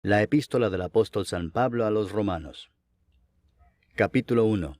La epístola del apóstol San Pablo a los Romanos. Capítulo 1.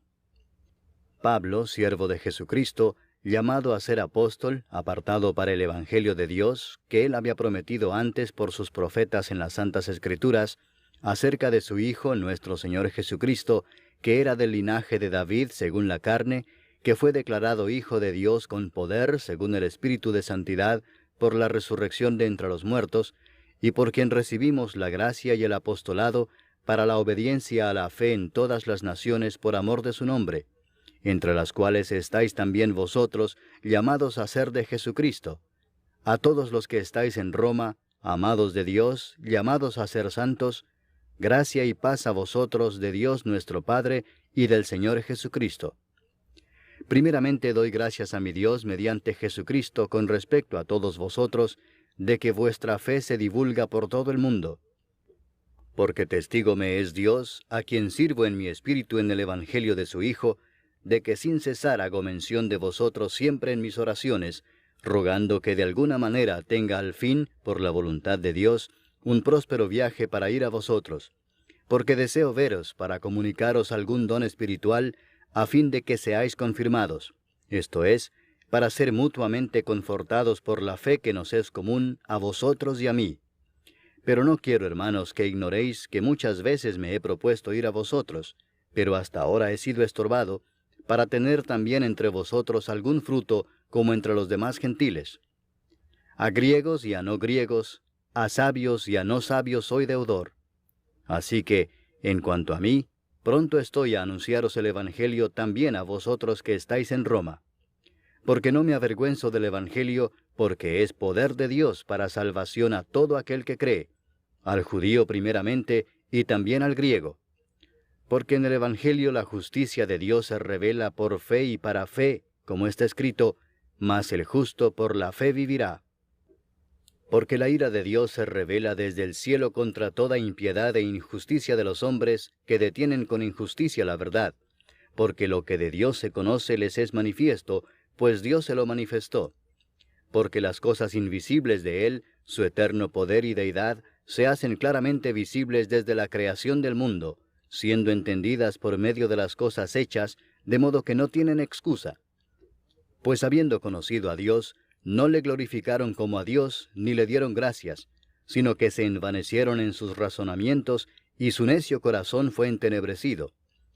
Pablo, siervo de Jesucristo, llamado a ser apóstol, apartado para el Evangelio de Dios, que él había prometido antes por sus profetas en las Santas Escrituras, acerca de su Hijo, nuestro Señor Jesucristo, que era del linaje de David según la carne, que fue declarado Hijo de Dios con poder, según el Espíritu de Santidad, por la resurrección de entre los muertos, y por quien recibimos la gracia y el apostolado para la obediencia a la fe en todas las naciones por amor de su nombre, entre las cuales estáis también vosotros, llamados a ser de Jesucristo. A todos los que estáis en Roma, amados de Dios, llamados a ser santos, gracia y paz a vosotros de Dios nuestro Padre y del Señor Jesucristo. Primeramente doy gracias a mi Dios mediante Jesucristo con respecto a todos vosotros, de que vuestra fe se divulga por todo el mundo. Porque testigo me es Dios, a quien sirvo en mi espíritu en el Evangelio de su Hijo, de que sin cesar hago mención de vosotros siempre en mis oraciones, rogando que de alguna manera tenga al fin, por la voluntad de Dios, un próspero viaje para ir a vosotros. Porque deseo veros para comunicaros algún don espiritual, a fin de que seáis confirmados, esto es, para ser mutuamente confortados por la fe que nos es común a vosotros y a mí. Pero no quiero, hermanos, que ignoréis que muchas veces me he propuesto ir a vosotros, pero hasta ahora he sido estorbado, para tener también entre vosotros algún fruto como entre los demás gentiles. A griegos y a no griegos, a sabios y a no sabios soy deudor. Así que, en cuanto a mí, pronto estoy a anunciaros el Evangelio también a vosotros que estáis en Roma. Porque no me avergüenzo del Evangelio, porque es poder de Dios para salvación a todo aquel que cree, al judío primeramente y también al griego. Porque en el Evangelio la justicia de Dios se revela por fe y para fe, como está escrito, mas el justo por la fe vivirá. Porque la ira de Dios se revela desde el cielo contra toda impiedad e injusticia de los hombres que detienen con injusticia la verdad, porque lo que de Dios se conoce les es manifiesto, pues Dios se lo manifestó. Porque las cosas invisibles de Él, su eterno poder y deidad, se hacen claramente visibles desde la creación del mundo, siendo entendidas por medio de las cosas hechas, de modo que no tienen excusa. Pues habiendo conocido a Dios, no le glorificaron como a Dios, ni le dieron gracias, sino que se envanecieron en sus razonamientos, y su necio corazón fue entenebrecido.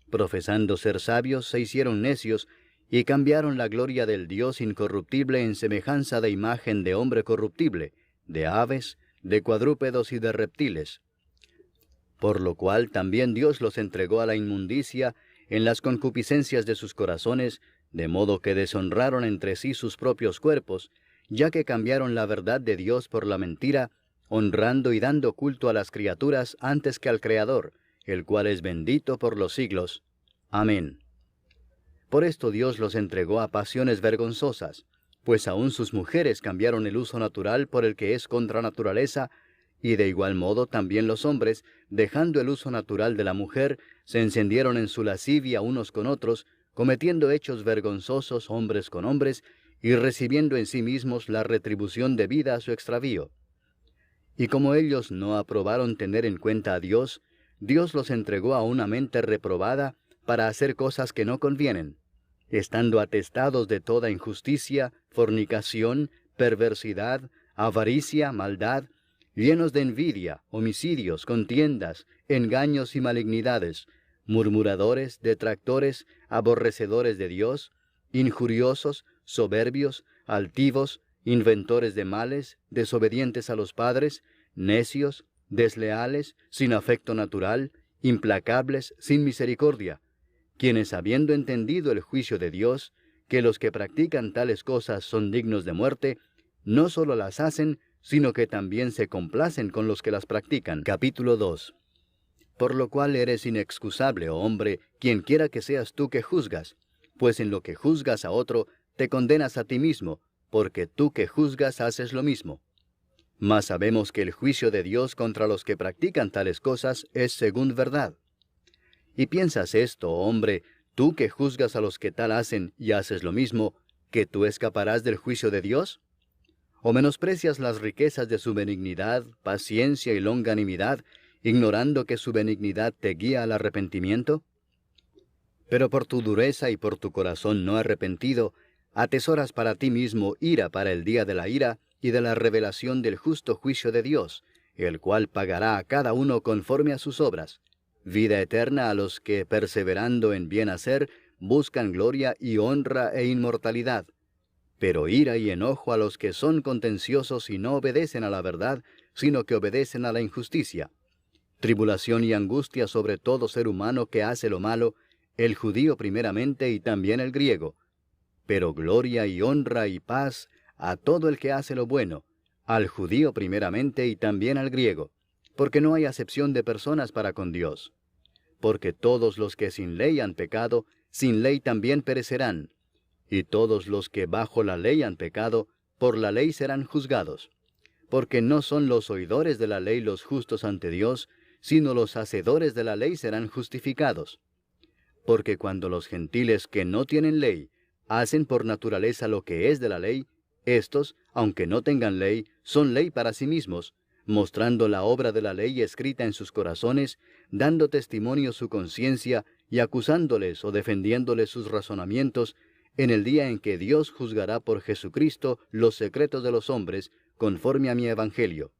Profesando ser sabios, se hicieron necios, y cambiaron la gloria del Dios incorruptible en semejanza de imagen de hombre corruptible, de aves, de cuadrúpedos y de reptiles. Por lo cual también Dios los entregó a la inmundicia en las concupiscencias de sus corazones, de modo que deshonraron entre sí sus propios cuerpos, ya que cambiaron la verdad de Dios por la mentira, honrando y dando culto a las criaturas antes que al Creador, el cual es bendito por los siglos. Amén. Por esto Dios los entregó a pasiones vergonzosas, pues aun sus mujeres cambiaron el uso natural por el que es contra naturaleza, y de igual modo también los hombres, dejando el uso natural de la mujer, se encendieron en su lascivia unos con otros, cometiendo hechos vergonzosos hombres con hombres, y recibiendo en sí mismos la retribución debida a su extravío. Y como ellos no aprobaron tener en cuenta a Dios, Dios los entregó a una mente reprobada para hacer cosas que no convienen, estando atestados de toda injusticia, fornicación, perversidad, avaricia, maldad, llenos de envidia, homicidios, contiendas, engaños y malignidades, murmuradores, detractores, aborrecedores de Dios, injuriosos, soberbios, altivos, inventores de males, desobedientes a los padres, necios, desleales, sin afecto natural, implacables, sin misericordia, quienes habiendo entendido el juicio de Dios, que los que practican tales cosas son dignos de muerte, no solo las hacen, sino que también se complacen con los que las practican. Capítulo 2. Por lo cual eres inexcusable, oh hombre, quien quiera que seas tú que juzgas, pues en lo que juzgas a otro, te condenas a ti mismo, porque tú que juzgas haces lo mismo. Mas sabemos que el juicio de Dios contra los que practican tales cosas es según verdad. ¿Y piensas esto, oh hombre, tú que juzgas a los que tal hacen y haces lo mismo, que tú escaparás del juicio de Dios? ¿O menosprecias las riquezas de su benignidad, paciencia y longanimidad, ignorando que su benignidad te guía al arrepentimiento? Pero por tu dureza y por tu corazón no arrepentido, atesoras para ti mismo ira para el día de la ira y de la revelación del justo juicio de Dios, el cual pagará a cada uno conforme a sus obras. Vida eterna a los que, perseverando en bien hacer, buscan gloria y honra e inmortalidad. Pero ira y enojo a los que son contenciosos y no obedecen a la verdad, sino que obedecen a la injusticia. Tribulación y angustia sobre todo ser humano que hace lo malo, el judío primeramente y también el griego. Pero gloria y honra y paz a todo el que hace lo bueno, al judío primeramente y también al griego, porque no hay acepción de personas para con Dios. Porque todos los que sin ley han pecado, sin ley también perecerán, y todos los que bajo la ley han pecado, por la ley serán juzgados. Porque no son los oidores de la ley los justos ante Dios, sino los hacedores de la ley serán justificados. Porque cuando los gentiles que no tienen ley hacen por naturaleza lo que es de la ley, éstos, aunque no tengan ley, son ley para sí mismos, mostrando la obra de la ley escrita en sus corazones, dando testimonio su conciencia y acusándoles o defendiéndoles sus razonamientos, en el día en que Dios juzgará por Jesucristo los secretos de los hombres, conforme a mi evangelio.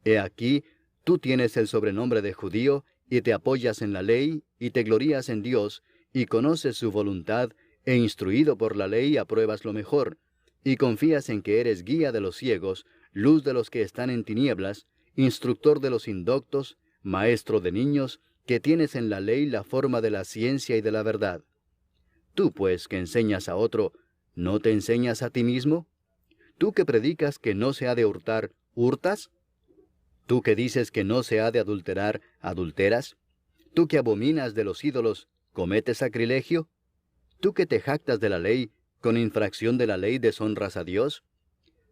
He aquí, tú tienes el sobrenombre de judío, y te apoyas en la ley, y te glorías en Dios, y conoces su voluntad, e instruido por la ley apruebas lo mejor, y confías en que eres guía de los ciegos, luz de los que están en tinieblas, instructor de los indoctos, maestro de niños, que tienes en la ley la forma de la ciencia y de la verdad. Tú, pues, que enseñas a otro, ¿no te enseñas a ti mismo? Tú que predicas que no se ha de hurtar, ¿hurtas? Tú que dices que no se ha de adulterar, ¿adulteras? Tú que abominas de los ídolos, ¿cometes sacrilegio? Tú que te jactas de la ley, ¿con infracción de la ley deshonras a Dios?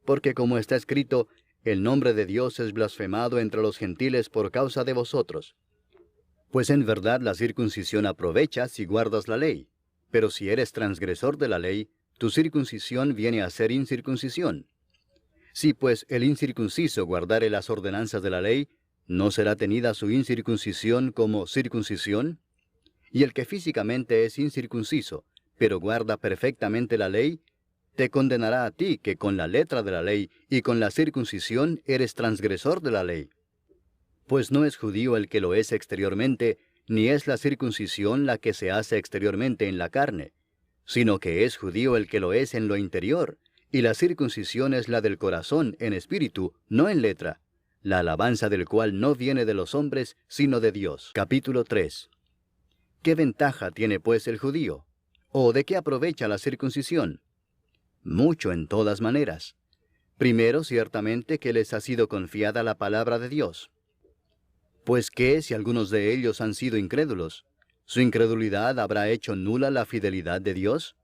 Porque como está escrito, el nombre de Dios es blasfemado entre los gentiles por causa de vosotros. Pues en verdad la circuncisión aprovecha si guardas la ley. Pero si eres transgresor de la ley, tu circuncisión viene a ser incircuncisión. Si pues el incircunciso guardare las ordenanzas de la ley, ¿no será tenida su incircuncisión como circuncisión? Y el que físicamente es incircunciso, pero guarda perfectamente la ley, te condenará a ti que con la letra de la ley y con la circuncisión eres transgresor de la ley. Pues no es judío el que lo es exteriormente, ni es la circuncisión la que se hace exteriormente en la carne, sino que es judío el que lo es en lo interior, y la circuncisión es la del corazón en espíritu, no en letra, la alabanza del cual no viene de los hombres, sino de Dios. Capítulo 3. ¿Qué ventaja tiene pues el judío? ¿O de qué aprovecha la circuncisión? Mucho en todas maneras. Primero, ciertamente que les ha sido confiada la palabra de Dios. Pues ¿qué si algunos de ellos han sido incrédulos? ¿Su incredulidad habrá hecho nula la fidelidad de Dios?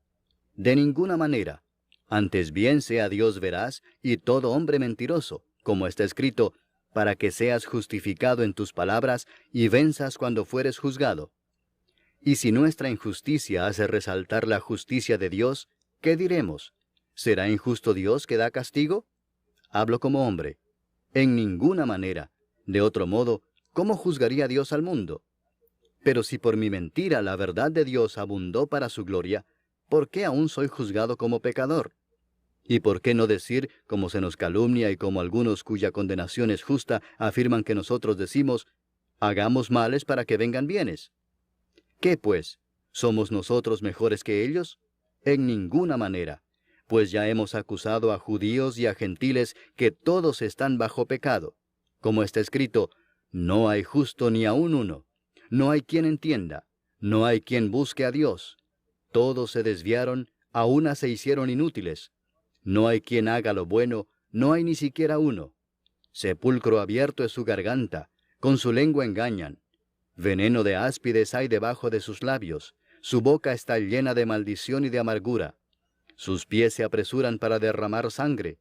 De ninguna manera. Antes bien sea Dios veraz y todo hombre mentiroso, como está escrito, para que seas justificado en tus palabras y venzas cuando fueres juzgado. Y si nuestra injusticia hace resaltar la justicia de Dios, ¿qué diremos? ¿Será injusto Dios que da castigo? Hablo como hombre. En ninguna manera. De otro modo, ¿cómo juzgaría Dios al mundo? Pero si por mi mentira la verdad de Dios abundó para su gloria, ¿por qué aún soy juzgado como pecador? ¿Y por qué no decir, como se nos calumnia y como algunos cuya condenación es justa afirman que nosotros decimos, hagamos males para que vengan bienes? ¿Qué pues? ¿Somos nosotros mejores que ellos? En ninguna manera, pues ya hemos acusado a judíos y a gentiles que todos están bajo pecado. Como está escrito, no hay justo ni aun uno, no hay quien entienda, no hay quien busque a Dios. Todos se desviaron, a una se hicieron inútiles. No hay quien haga lo bueno, no hay ni siquiera uno. Sepulcro abierto es su garganta, con su lengua engañan. Veneno de áspides hay debajo de sus labios, su boca está llena de maldición y de amargura. Sus pies se apresuran para derramar sangre,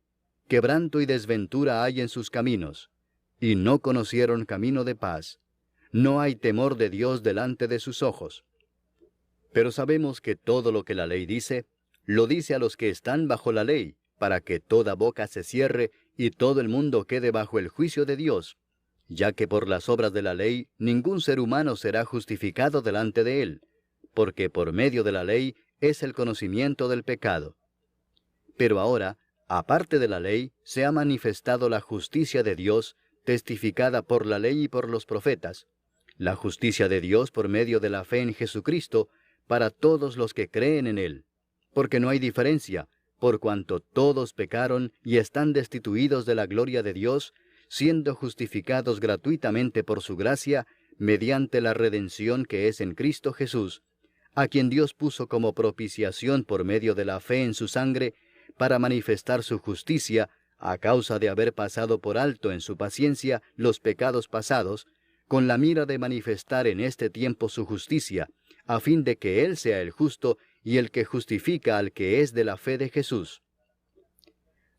quebranto y desventura hay en sus caminos, y no conocieron camino de paz. No hay temor de Dios delante de sus ojos. Pero sabemos que todo lo que la ley dice, lo dice a los que están bajo la ley, para que toda boca se cierre y todo el mundo quede bajo el juicio de Dios. ya que por las obras de la ley ningún ser humano será justificado delante de él, porque por medio de la ley es el conocimiento del pecado. Pero ahora, aparte de la ley, se ha manifestado la justicia de Dios, testificada por la ley y por los profetas, la justicia de Dios por medio de la fe en Jesucristo, para todos los que creen en Él, porque no hay diferencia, por cuanto todos pecaron y están destituidos de la gloria de Dios, siendo justificados gratuitamente por su gracia, mediante la redención que es en Cristo Jesús, a quien Dios puso como propiciación por medio de la fe en su sangre, para manifestar su justicia, a causa de haber pasado por alto en su paciencia los pecados pasados, con la mira de manifestar en este tiempo su justicia, a fin de que Él sea el justo y el que justifica al que es de la fe de Jesús.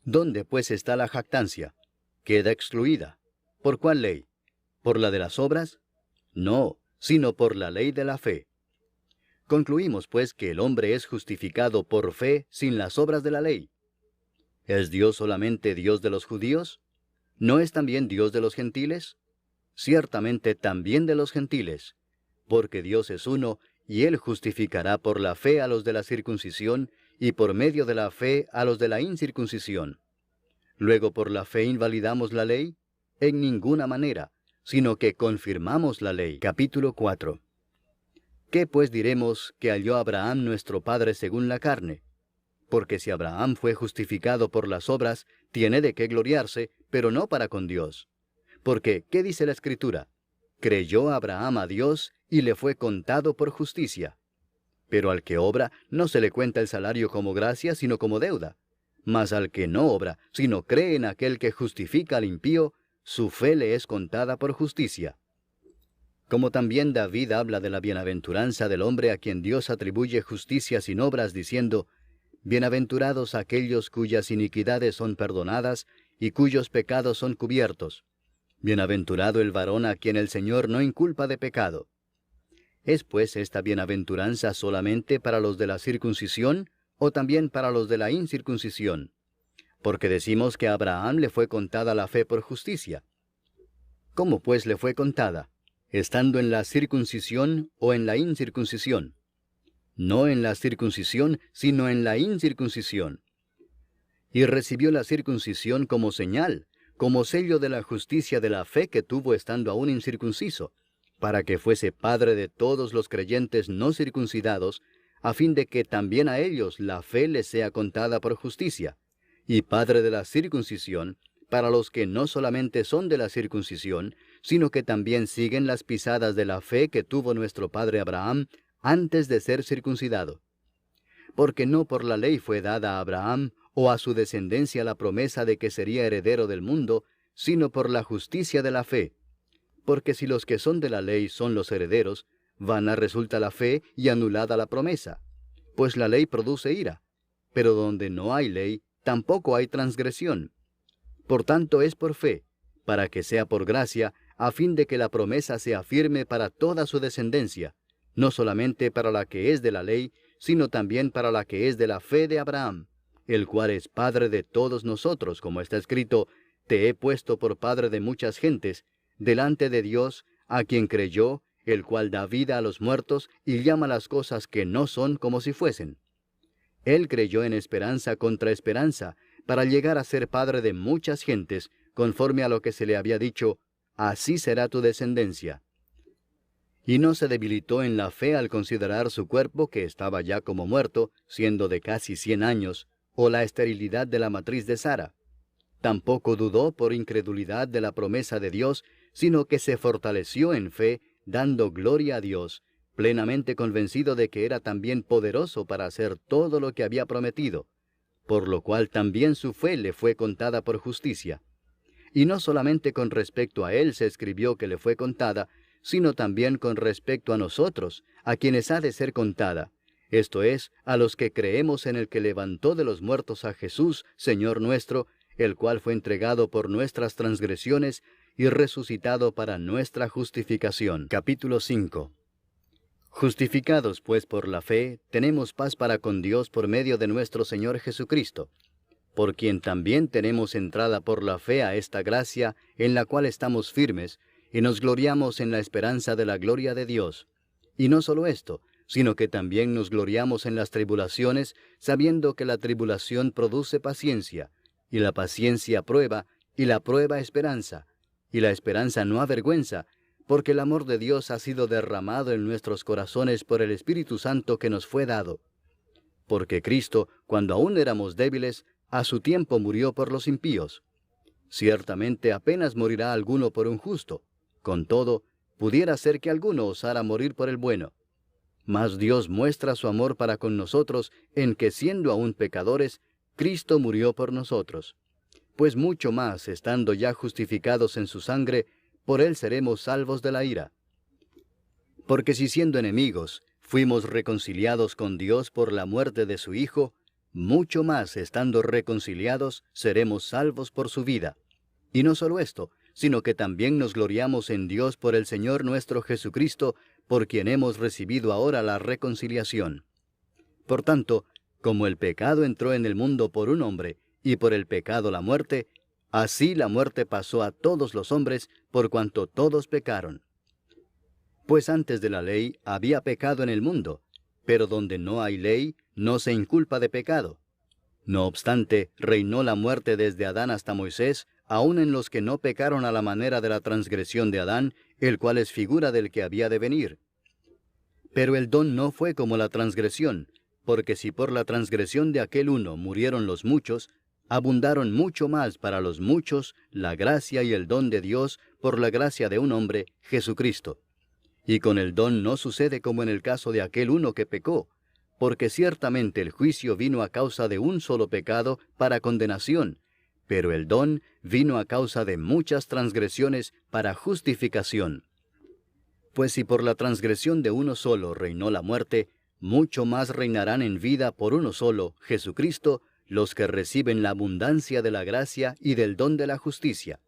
¿Dónde pues está la jactancia? Queda excluida. ¿Por cuál ley? ¿Por la de las obras? No, sino por la ley de la fe. Concluimos pues que el hombre es justificado por fe sin las obras de la ley. ¿Es Dios solamente Dios de los judíos? ¿No es también Dios de los gentiles? Ciertamente también de los gentiles, porque Dios es uno, y Él justificará por la fe a los de la circuncisión, y por medio de la fe a los de la incircuncisión. Luego, ¿por la fe invalidamos la ley? En ninguna manera, sino que confirmamos la ley. Capítulo 4. ¿Qué pues diremos que halló Abraham nuestro padre según la carne? Porque si Abraham fue justificado por las obras, tiene de qué gloriarse, pero no para con Dios. Porque, ¿qué dice la Escritura? Creyó Abraham a Dios, y le fue contado por justicia. Pero al que obra, no se le cuenta el salario como gracia, sino como deuda. Mas al que no obra, sino cree en aquel que justifica al impío, su fe le es contada por justicia. Como también David habla de la bienaventuranza del hombre a quien Dios atribuye justicia sin obras, diciendo, «Bienaventurados aquellos cuyas iniquidades son perdonadas, y cuyos pecados son cubiertos. Bienaventurado el varón a quien el Señor no inculpa de pecado». ¿Es pues esta bienaventuranza solamente para los de la circuncisión, o también para los de la incircuncisión? Porque decimos que a Abraham le fue contada la fe por justicia. ¿Cómo pues le fue contada? ¿Estando en la circuncisión o en la incircuncisión? No en la circuncisión, sino en la incircuncisión. Y recibió la circuncisión como señal, como sello de la justicia de la fe que tuvo estando aún incircunciso, para que fuese padre de todos los creyentes no circuncidados, a fin de que también a ellos la fe les sea contada por justicia, y padre de la circuncisión, para los que no solamente son de la circuncisión, sino que también siguen las pisadas de la fe que tuvo nuestro padre Abraham antes de ser circuncidado. Porque no por la ley fue dada a Abraham o a su descendencia la promesa de que sería heredero del mundo, sino por la justicia de la fe. Porque si los que son de la ley son los herederos, vana resulta la fe y anulada la promesa. Pues la ley produce ira, pero donde no hay ley, tampoco hay transgresión. Por tanto es por fe, para que sea por gracia, a fin de que la promesa sea firme para toda su descendencia, no solamente para la que es de la ley, sino también para la que es de la fe de Abraham, el cual es padre de todos nosotros, como está escrito, «Te he puesto por padre de muchas gentes», delante de Dios, a quien creyó, el cual da vida a los muertos y llama las cosas que no son como si fuesen. Él creyó en esperanza contra esperanza, para llegar a ser padre de muchas gentes, conforme a lo que se le había dicho, «Así será tu descendencia». Y no se debilitó en la fe al considerar su cuerpo, que estaba ya como muerto, siendo de casi 100 años, o la esterilidad de la matriz de Sara. Tampoco dudó por incredulidad de la promesa de Dios, sino que se fortaleció en fe, dando gloria a Dios, plenamente convencido de que era también poderoso para hacer todo lo que había prometido, por lo cual también su fe le fue contada por justicia. Y no solamente con respecto a él se escribió que le fue contada, sino también con respecto a nosotros, a quienes ha de ser contada, esto es, a los que creemos en el que levantó de los muertos a Jesús, Señor nuestro, el cual fue entregado por nuestras transgresiones y resucitado para nuestra justificación. Capítulo 5. Justificados pues por la fe, tenemos paz para con Dios por medio de nuestro Señor Jesucristo, por quien también tenemos entrada por la fe a esta gracia, en la cual estamos firmes, y nos gloriamos en la esperanza de la gloria de Dios. Y no solo esto, sino que también nos gloriamos en las tribulaciones, sabiendo que la tribulación produce paciencia, y la paciencia prueba, y la prueba esperanza, y la esperanza no avergüenza, porque el amor de Dios ha sido derramado en nuestros corazones por el Espíritu Santo que nos fue dado. Porque Cristo, cuando aún éramos débiles, a su tiempo murió por los impíos. Ciertamente apenas morirá alguno por un justo. Con todo, pudiera ser que alguno osara morir por el bueno. Mas Dios muestra su amor para con nosotros en que, siendo aún pecadores, Cristo murió por nosotros. Pues mucho más, estando ya justificados en su sangre, por él seremos salvos de la ira. Porque si siendo enemigos, fuimos reconciliados con Dios por la muerte de su Hijo, mucho más, estando reconciliados, seremos salvos por su vida. Y no solo esto, sino que también nos gloriamos en Dios por el Señor nuestro Jesucristo, por quien hemos recibido ahora la reconciliación. Por tanto, como el pecado entró en el mundo por un hombre, y por el pecado la muerte, así la muerte pasó a todos los hombres, por cuanto todos pecaron. Pues antes de la ley había pecado en el mundo, pero donde no hay ley, no se inculpa de pecado. No obstante, reinó la muerte desde Adán hasta Moisés, aun en los que no pecaron a la manera de la transgresión de Adán, el cual es figura del que había de venir. Pero el don no fue como la transgresión, porque si por la transgresión de aquel uno murieron los muchos, abundaron mucho más para los muchos la gracia y el don de Dios por la gracia de un hombre, Jesucristo. Y con el don no sucede como en el caso de aquel uno que pecó, porque ciertamente el juicio vino a causa de un solo pecado para condenación, pero el don vino a causa de muchas transgresiones para justificación. Pues si por la transgresión de uno solo reinó la muerte, mucho más reinarán en vida por uno solo, Jesucristo, los que reciben la abundancia de la gracia y del don de la justicia.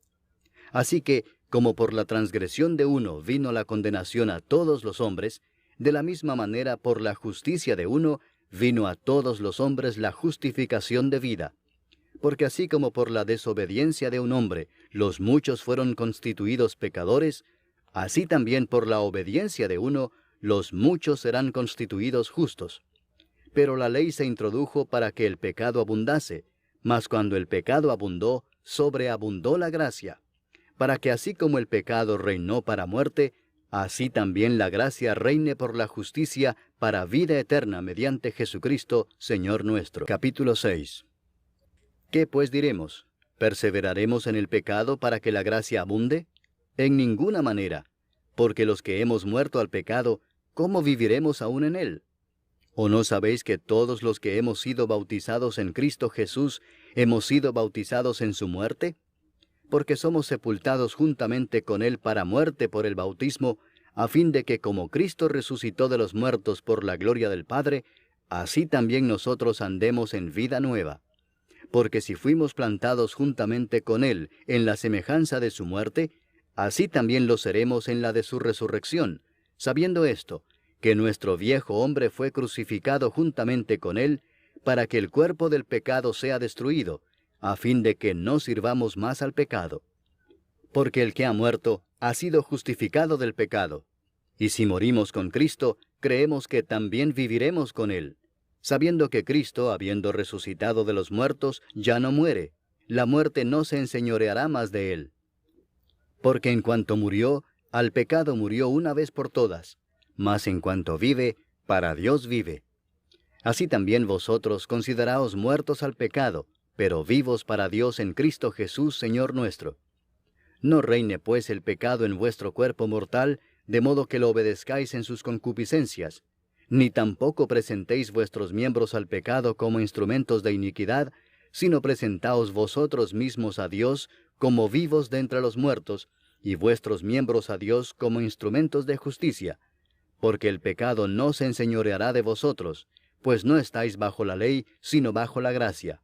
Así que, como por la transgresión de uno vino la condenación a todos los hombres, de la misma manera por la justicia de uno vino a todos los hombres la justificación de vida. Porque así como por la desobediencia de un hombre los muchos fueron constituidos pecadores, así también por la obediencia de uno los muchos serán constituidos justos. Pero la ley se introdujo para que el pecado abundase, mas cuando el pecado abundó, sobreabundó la gracia, para que así como el pecado reinó para muerte, así también la gracia reine por la justicia para vida eterna mediante Jesucristo, Señor nuestro. Capítulo 6. ¿Qué pues diremos? ¿Perseveraremos en el pecado para que la gracia abunde? En ninguna manera, porque los que hemos muerto al pecado, ¿cómo viviremos aún en él? ¿O no sabéis que todos los que hemos sido bautizados en Cristo Jesús, hemos sido bautizados en su muerte? Porque somos sepultados juntamente con él para muerte por el bautismo, a fin de que como Cristo resucitó de los muertos por la gloria del Padre, así también nosotros andemos en vida nueva. Porque si fuimos plantados juntamente con él en la semejanza de su muerte, así también lo seremos en la de su resurrección, sabiendo esto, que nuestro viejo hombre fue crucificado juntamente con él, para que el cuerpo del pecado sea destruido, a fin de que no sirvamos más al pecado. Porque el que ha muerto ha sido justificado del pecado. Y si morimos con Cristo, creemos que también viviremos con él, sabiendo que Cristo, habiendo resucitado de los muertos, ya no muere. La muerte no se enseñoreará más de él. Porque en cuanto murió, al pecado murió una vez por todas, mas en cuanto vive, para Dios vive. Así también vosotros consideraos muertos al pecado, pero vivos para Dios en Cristo Jesús, Señor nuestro. No reine pues el pecado en vuestro cuerpo mortal, de modo que lo obedezcáis en sus concupiscencias, ni tampoco presentéis vuestros miembros al pecado como instrumentos de iniquidad, sino presentaos vosotros mismos a Dios como vivos de entre los muertos, y vuestros miembros a Dios como instrumentos de justicia, porque el pecado no se enseñoreará de vosotros, pues no estáis bajo la ley, sino bajo la gracia.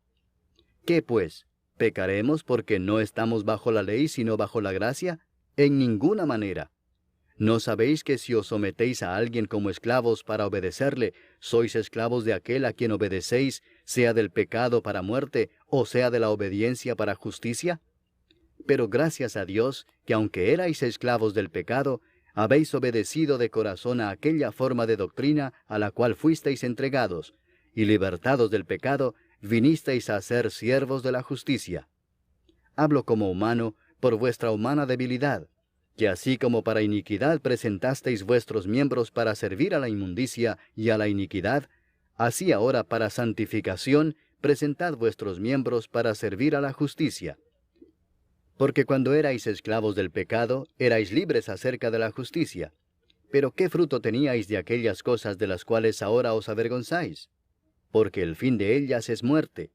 ¿Qué pues? ¿Pecaremos porque no estamos bajo la ley, sino bajo la gracia? En ninguna manera. ¿No sabéis que si os sometéis a alguien como esclavos para obedecerle, sois esclavos de aquel a quien obedecéis, sea del pecado para muerte, o sea de la obediencia para justicia? Pero gracias a Dios, que aunque erais esclavos del pecado, habéis obedecido de corazón a aquella forma de doctrina a la cual fuisteis entregados, y libertados del pecado, vinisteis a ser siervos de la justicia. Hablo como humano, por vuestra humana debilidad, que así como para iniquidad presentasteis vuestros miembros para servir a la inmundicia y a la iniquidad, así ahora para santificación presentad vuestros miembros para servir a la justicia. Porque cuando erais esclavos del pecado, erais libres acerca de la justicia. Pero ¿qué fruto teníais de aquellas cosas de las cuales ahora os avergonzáis? Porque el fin de ellas es muerte.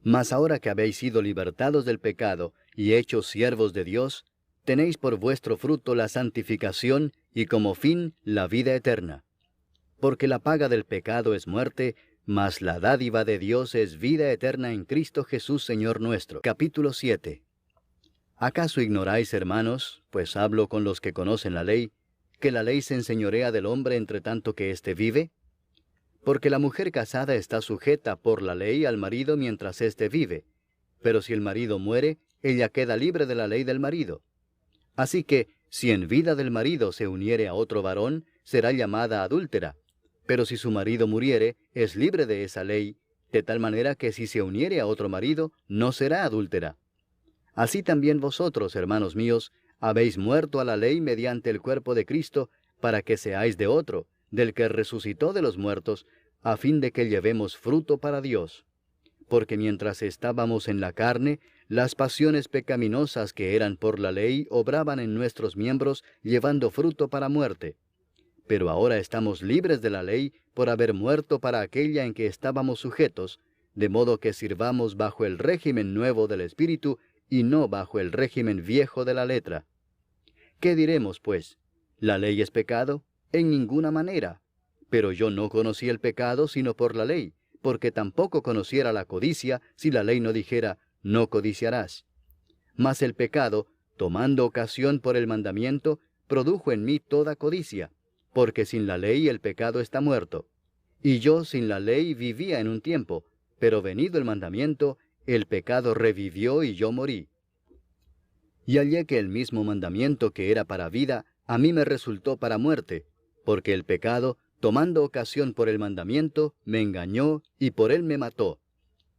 Mas ahora que habéis sido libertados del pecado y hechos siervos de Dios, tenéis por vuestro fruto la santificación y como fin la vida eterna. Porque la paga del pecado es muerte, mas la dádiva de Dios es vida eterna en Cristo Jesús Señor nuestro. Capítulo 7. ¿Acaso ignoráis, hermanos, pues hablo con los que conocen la ley, que la ley se enseñorea del hombre entre tanto que éste vive? Porque la mujer casada está sujeta por la ley al marido mientras éste vive, pero si el marido muere, ella queda libre de la ley del marido. Así que, si en vida del marido se uniere a otro varón, será llamada adúltera, pero si su marido muriere, es libre de esa ley, de tal manera que si se uniere a otro marido, no será adúltera. Así también vosotros, hermanos míos, habéis muerto a la ley mediante el cuerpo de Cristo, para que seáis de otro, del que resucitó de los muertos, a fin de que llevemos fruto para Dios. Porque mientras estábamos en la carne, las pasiones pecaminosas que eran por la ley obraban en nuestros miembros, llevando fruto para muerte. Pero ahora estamos libres de la ley por haber muerto para aquella en que estábamos sujetos, de modo que sirvamos bajo el régimen nuevo del Espíritu y no bajo el régimen viejo de la letra. ¿Qué diremos, pues? ¿La ley es pecado? En ninguna manera. Pero yo no conocí el pecado sino por la ley, porque tampoco conociera la codicia si la ley no dijera, no codiciarás. Mas el pecado, tomando ocasión por el mandamiento, produjo en mí toda codicia, porque sin la ley el pecado está muerto. Y yo sin la ley vivía en un tiempo, pero venido el mandamiento, el pecado revivió y yo morí. Y hallé que el mismo mandamiento que era para vida, a mí me resultó para muerte, porque el pecado, tomando ocasión por el mandamiento, me engañó y por él me mató.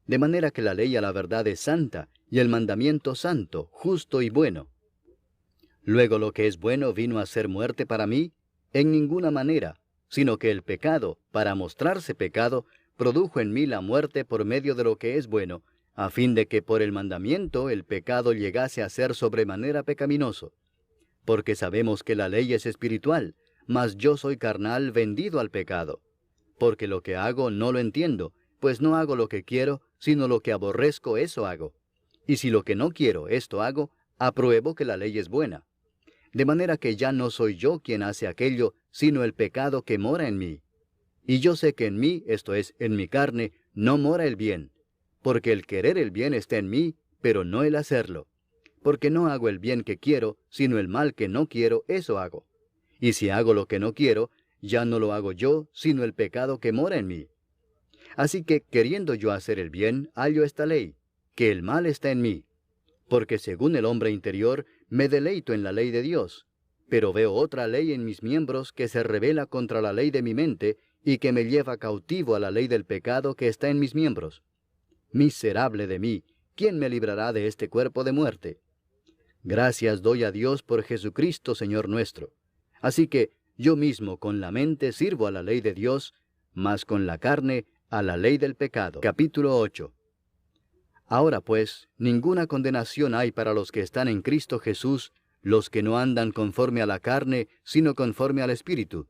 De manera que la ley a la verdad es santa, y el mandamiento santo, justo y bueno. Luego lo que es bueno vino a ser muerte para mí, en ninguna manera, sino que el pecado, para mostrarse pecado, produjo en mí la muerte por medio de lo que es bueno, a fin de que por el mandamiento el pecado llegase a ser sobremanera pecaminoso. Porque sabemos que la ley es espiritual, mas yo soy carnal vendido al pecado. Porque lo que hago no lo entiendo, pues no hago lo que quiero, sino lo que aborrezco eso hago. Y si lo que no quiero esto hago, apruebo que la ley es buena. De manera que ya no soy yo quien hace aquello, sino el pecado que mora en mí. Y yo sé que en mí, esto es, en mi carne, no mora el bien. Porque el querer el bien está en mí, pero no el hacerlo. Porque no hago el bien que quiero, sino el mal que no quiero, eso hago. Y si hago lo que no quiero, ya no lo hago yo, sino el pecado que mora en mí. Así que, queriendo yo hacer el bien, hallo esta ley, que el mal está en mí. Porque según el hombre interior, me deleito en la ley de Dios. Pero veo otra ley en mis miembros que se rebela contra la ley de mi mente, y que me lleva cautivo a la ley del pecado que está en mis miembros. Miserable de mí, ¿quién me librará de este cuerpo de muerte? Gracias doy a Dios por Jesucristo, Señor nuestro. Así que yo mismo con la mente sirvo a la ley de Dios, mas con la carne a la ley del pecado. Capítulo 8. Ahora pues, ninguna condenación hay para los que están en Cristo Jesús, los que no andan conforme a la carne, sino conforme al Espíritu.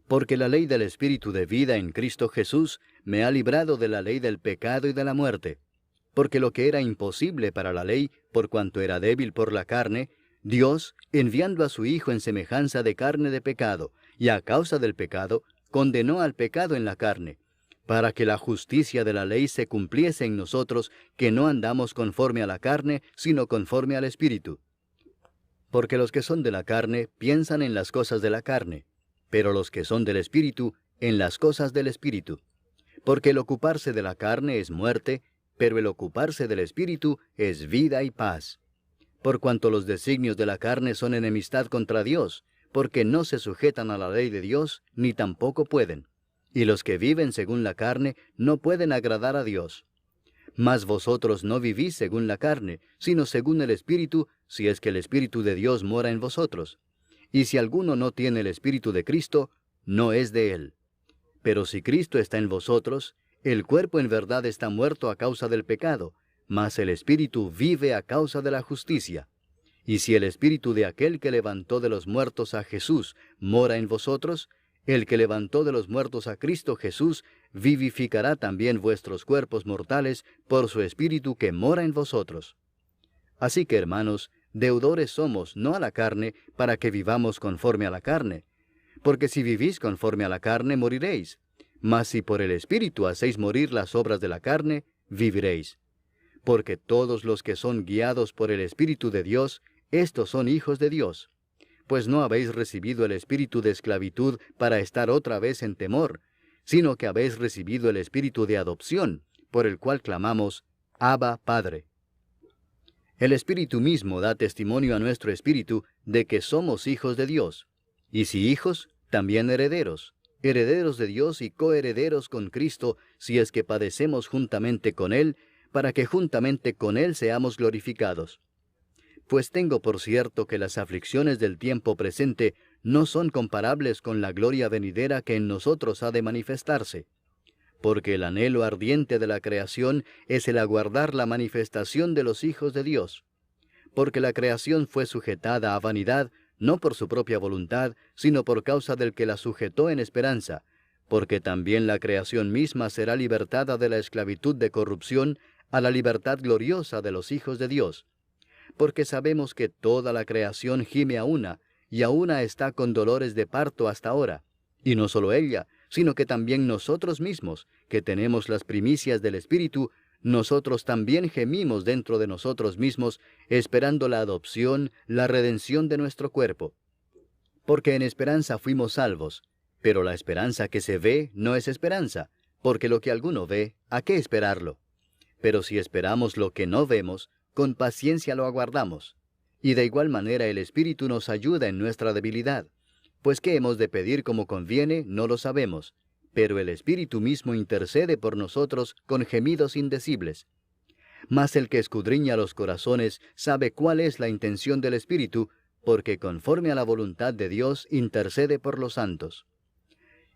Porque la ley del Espíritu de vida en Cristo Jesús me ha librado de la ley del pecado y de la muerte. Porque lo que era imposible para la ley, por cuanto era débil por la carne, Dios, enviando a su Hijo en semejanza de carne de pecado, y a causa del pecado, condenó al pecado en la carne, para que la justicia de la ley se cumpliese en nosotros, que no andamos conforme a la carne, sino conforme al Espíritu. Porque los que son de la carne piensan en las cosas de la carne, pero los que son del Espíritu en las cosas del Espíritu. Porque el ocuparse de la carne es muerte, pero el ocuparse del Espíritu es vida y paz. Por cuanto los designios de la carne son enemistad contra Dios, porque no se sujetan a la ley de Dios, ni tampoco pueden. Y los que viven según la carne no pueden agradar a Dios. Mas vosotros no vivís según la carne, sino según el Espíritu, si es que el Espíritu de Dios mora en vosotros. Y si alguno no tiene el Espíritu de Cristo, no es de él. Pero si Cristo está en vosotros, el cuerpo en verdad está muerto a causa del pecado, mas el Espíritu vive a causa de la justicia. Y si el Espíritu de aquel que levantó de los muertos a Jesús mora en vosotros, el que levantó de los muertos a Cristo Jesús vivificará también vuestros cuerpos mortales por su Espíritu que mora en vosotros. Así que, hermanos, deudores somos, no a la carne, para que vivamos conforme a la carne. Porque si vivís conforme a la carne, moriréis. Mas si por el Espíritu hacéis morir las obras de la carne, viviréis. Porque todos los que son guiados por el Espíritu de Dios, estos son hijos de Dios. Pues no habéis recibido el espíritu de esclavitud para estar otra vez en temor, sino que habéis recibido el espíritu de adopción, por el cual clamamos, Abba, Padre. El Espíritu mismo da testimonio a nuestro espíritu de que somos hijos de Dios. Y si hijos, también herederos, herederos de Dios y coherederos con Cristo, si es que padecemos juntamente con Él, para que juntamente con Él seamos glorificados. Pues tengo por cierto que las aflicciones del tiempo presente no son comparables con la gloria venidera que en nosotros ha de manifestarse. Porque el anhelo ardiente de la creación es el aguardar la manifestación de los hijos de Dios. Porque la creación fue sujetada a vanidad, no por su propia voluntad, sino por causa del que la sujetó en esperanza, porque también la creación misma será libertada de la esclavitud de corrupción a la libertad gloriosa de los hijos de Dios. Porque sabemos que toda la creación gime a una, y a una está con dolores de parto hasta ahora. Y no solo ella, sino que también nosotros mismos, que tenemos las primicias del Espíritu, nosotros también gemimos dentro de nosotros mismos, esperando la adopción, la redención de nuestro cuerpo. Porque en esperanza fuimos salvos, pero la esperanza que se ve no es esperanza, porque lo que alguno ve, ¿a qué esperarlo? Pero si esperamos lo que no vemos, con paciencia lo aguardamos. Y de igual manera el Espíritu nos ayuda en nuestra debilidad. Pues qué hemos de pedir como conviene, no lo sabemos. Pero el Espíritu mismo intercede por nosotros con gemidos indecibles. Mas el que escudriña los corazones sabe cuál es la intención del Espíritu, porque conforme a la voluntad de Dios intercede por los santos.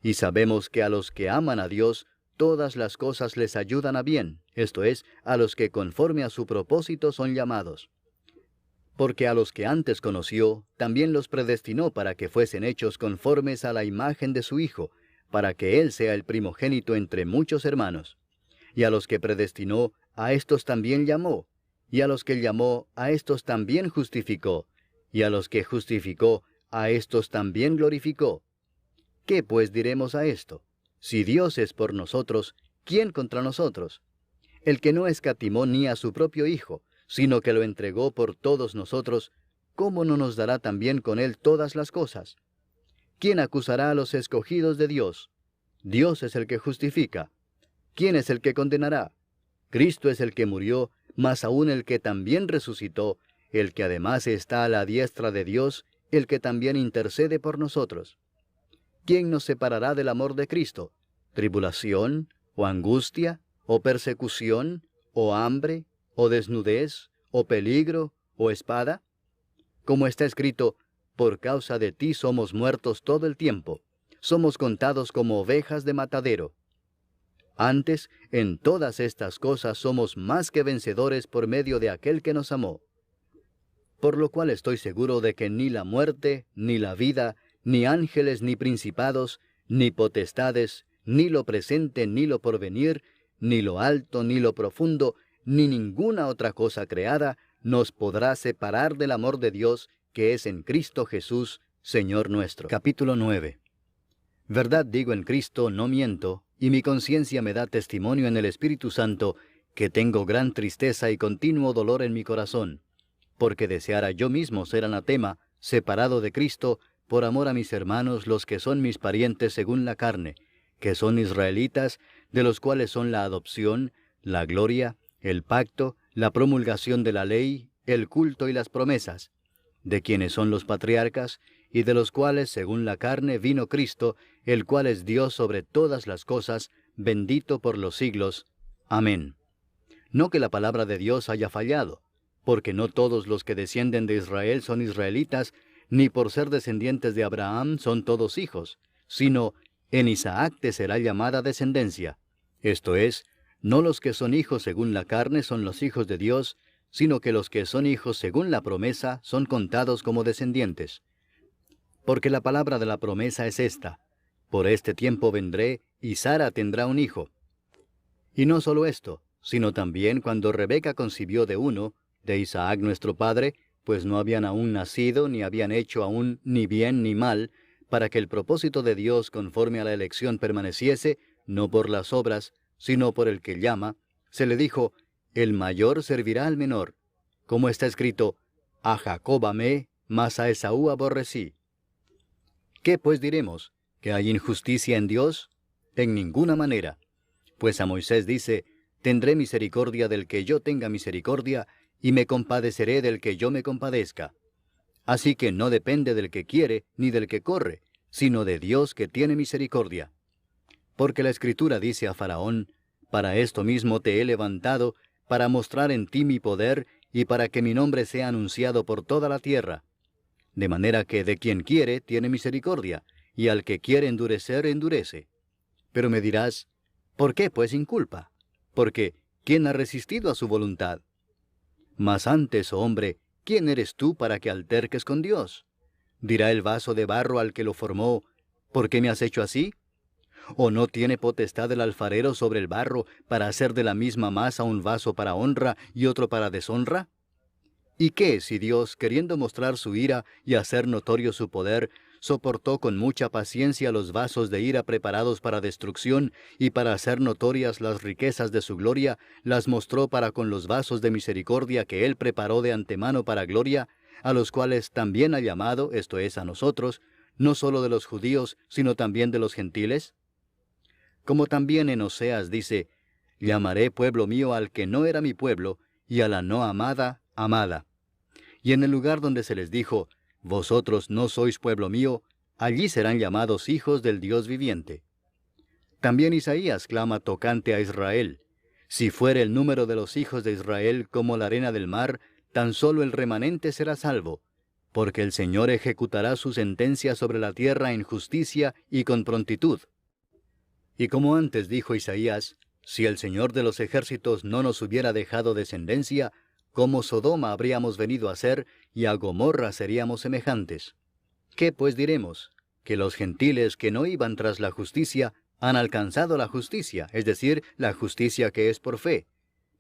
Y sabemos que a los que aman a Dios, todas las cosas les ayudan a bien, esto es, a los que conforme a su propósito son llamados. Porque a los que antes conoció, también los predestinó para que fuesen hechos conformes a la imagen de su Hijo, para que Él sea el primogénito entre muchos hermanos. Y a los que predestinó, a éstos también llamó, y a los que llamó, a éstos también justificó, y a los que justificó, a éstos también glorificó. ¿Qué pues diremos a esto? Si Dios es por nosotros, ¿quién contra nosotros? El que no escatimó ni a su propio Hijo, sino que lo entregó por todos nosotros, ¿cómo no nos dará también con Él todas las cosas? ¿Quién acusará a los escogidos de Dios? Dios es el que justifica. ¿Quién es el que condenará? Cristo es el que murió, mas aún el que también resucitó, el que además está a la diestra de Dios, el que también intercede por nosotros. ¿Quién nos separará del amor de Cristo? ¿Tribulación, o angustia, o persecución, o hambre, o desnudez, o peligro, o espada? Como está escrito, por causa de ti somos muertos todo el tiempo, somos contados como ovejas de matadero. Antes, en todas estas cosas somos más que vencedores por medio de aquel que nos amó. Por lo cual estoy seguro de que ni la muerte, ni la vida, ni ángeles, ni principados, ni potestades, ni lo presente, ni lo porvenir, ni lo alto, ni lo profundo, ni ninguna otra cosa creada, nos podrá separar del amor de Dios, que es en Cristo Jesús, Señor nuestro. Capítulo 9. Verdad digo en Cristo, no miento, y mi conciencia me da testimonio en el Espíritu Santo, que tengo gran tristeza y continuo dolor en mi corazón. porque deseara yo mismo ser anatema, separado de Cristo, por amor a mis hermanos, los que son mis parientes según la carne, que son israelitas, de los cuales son la adopción, la gloria, el pacto, la promulgación de la ley, el culto y las promesas, de quienes son los patriarcas, y de los cuales, según la carne, vino Cristo, el cual es Dios sobre todas las cosas, bendito por los siglos. Amén. No que la palabra de Dios haya fallado, porque no todos los que descienden de Israel son israelitas, ni por ser descendientes de Abraham son todos hijos, sino en Isaac te será llamada descendencia. Esto es, no los que son hijos según la carne son los hijos de Dios, sino que los que son hijos según la promesa son contados como descendientes. Porque la palabra de la promesa es esta: por este tiempo vendré, y Sara tendrá un hijo. Y no solo esto, sino también cuando Rebeca concibió de uno, de Isaac nuestro padre, pues no habían aún nacido, ni habían hecho aún ni bien ni mal, para que el propósito de Dios conforme a la elección permaneciese, no por las obras, sino por el que llama, se le dijo: el mayor servirá al menor. Como está escrito: a Jacob amé, mas a Esaú aborrecí. ¿Qué pues diremos? ¿Que hay injusticia en Dios? En ninguna manera. Pues a Moisés dice: tendré misericordia del que yo tenga misericordia, y me compadeceré del que yo me compadezca. Así que no depende del que quiere, ni del que corre, sino de Dios que tiene misericordia. Porque la Escritura dice a Faraón: para esto mismo te he levantado, para mostrar en ti mi poder, y para que mi nombre sea anunciado por toda la tierra. De manera que de quien quiere tiene misericordia, y al que quiere endurecer, endurece. Pero me dirás: ¿por qué pues inculpa? Porque ¿quién ha resistido a su voluntad? Mas antes, oh hombre, ¿quién eres tú para que alterques con Dios? Dirá el vaso de barro al que lo formó: ¿por qué me has hecho así? ¿O no tiene potestad el alfarero sobre el barro para hacer de la misma masa un vaso para honra y otro para deshonra? ¿Y qué si Dios, queriendo mostrar su ira y hacer notorio su poder, soportó con mucha paciencia los vasos de ira preparados para destrucción, y para hacer notorias las riquezas de su gloria, las mostró para con los vasos de misericordia que Él preparó de antemano para gloria, a los cuales también ha llamado, esto es, a nosotros, no solo de los judíos, sino también de los gentiles? Como también en Oseas dice: llamaré pueblo mío al que no era mi pueblo, y a la no amada, amada. Y en el lugar donde se les dijo: vosotros no sois pueblo mío, allí serán llamados hijos del Dios viviente. También Isaías clama tocante a Israel: si fuere el número de los hijos de Israel como la arena del mar, tan solo el remanente será salvo, porque el Señor ejecutará su sentencia sobre la tierra en justicia y con prontitud. Y como antes dijo Isaías: si el Señor de los ejércitos no nos hubiera dejado descendencia, como Sodoma habríamos venido a ser, y a Gomorra seríamos semejantes. ¿Qué pues diremos? Que los gentiles que no iban tras la justicia han alcanzado la justicia, es decir, la justicia que es por fe.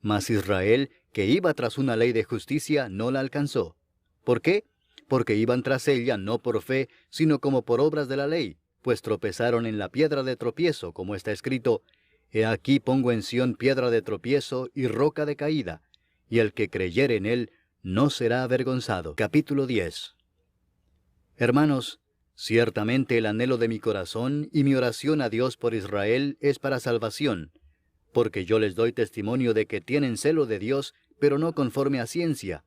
Mas Israel, que iba tras una ley de justicia, no la alcanzó. ¿Por qué? Porque iban tras ella no por fe, sino como por obras de la ley, pues tropezaron en la piedra de tropiezo, como está escrito: he aquí pongo en Sión piedra de tropiezo y roca de caída, y el que creyere en él no será avergonzado. Capítulo 10. Hermanos, ciertamente el anhelo de mi corazón y mi oración a Dios por Israel es para salvación, porque yo les doy testimonio de que tienen celo de Dios, pero no conforme a ciencia,